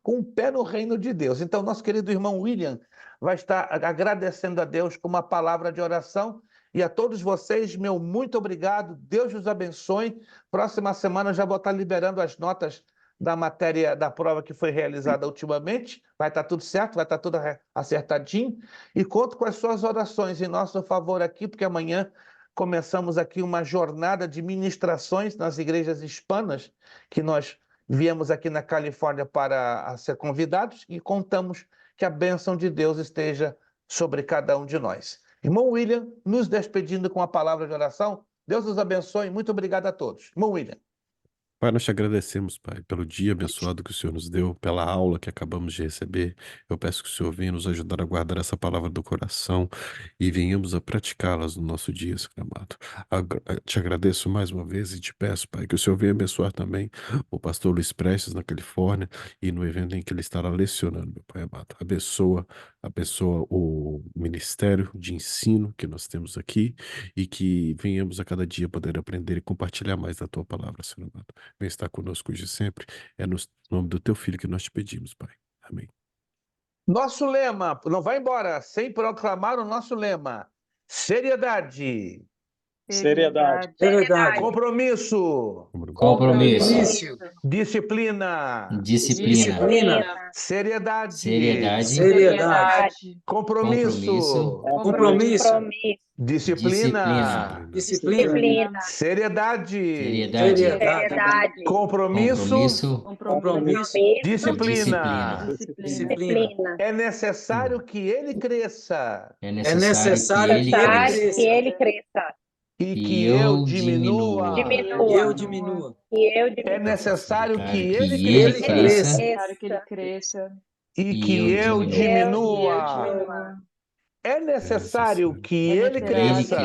um pé no reino de Deus. Então nosso querido irmão William vai estar agradecendo a Deus com uma palavra de oração. E a todos vocês, meu muito obrigado. Deus os abençoe. Próxima semana eu já vou estar liberando as notas da matéria da prova que foi realizada ultimamente. Vai estar tudo certo, vai estar tudo acertadinho. E conto com as suas orações em nosso favor aqui, porque amanhã começamos aqui uma jornada de ministrações nas igrejas hispanas, que nós viemos aqui na Califórnia para ser convidados, e contamos que a bênção de Deus esteja sobre cada um de nós. Irmão William, nos despedindo com a palavra de oração. Deus os abençoe. Muito obrigado a todos. Irmão William. Pai, nós te agradecemos, Pai, pelo dia abençoado que o Senhor nos deu, pela aula que acabamos de receber. Eu peço que o Senhor venha nos ajudar a guardar essa palavra do coração e venhamos a praticá-las no nosso dia, Senhor amado. Te agradeço mais uma vez e te peço, Pai, que o Senhor venha abençoar também o pastor Luiz Prestes na Califórnia e no evento em que ele estará lecionando, meu Pai amado. Abençoa o ministério de ensino que nós temos aqui e que venhamos a cada dia poder aprender e compartilhar mais da tua palavra, Senhor amado. Vem estar conosco hoje sempre. É no nome do teu filho que nós te pedimos, Pai. Amém. Nosso lema, não vai embora sem proclamar o nosso lema. Seriedade. Seriedade. Compromisso. Compromisso. Disciplina. Disciplina. Seriedade. Compromisso. Disciplina. Seriedade. Compromisso. Disciplina. É necessário que ele cresça É necessário que ele cresça. e que eu diminua. É necessário que ele cresça e que eu diminua. É necessário que ele cresça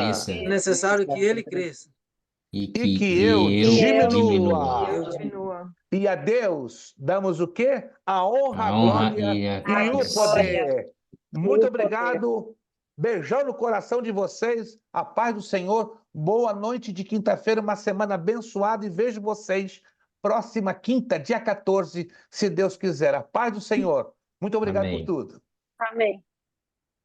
e e que que eu eu diminua. Eu diminua. E a Deus damos o quê? A honra, a a honra glória e a e o glória. poder. Muito poder. obrigado. Beijão no coração de vocês. A paz do Senhor. Boa noite de quinta-feira, uma semana abençoada e vejo vocês próxima quinta, dia 14, se Deus quiser. A paz do Senhor. Muito obrigado por Amém. tudo. Amém.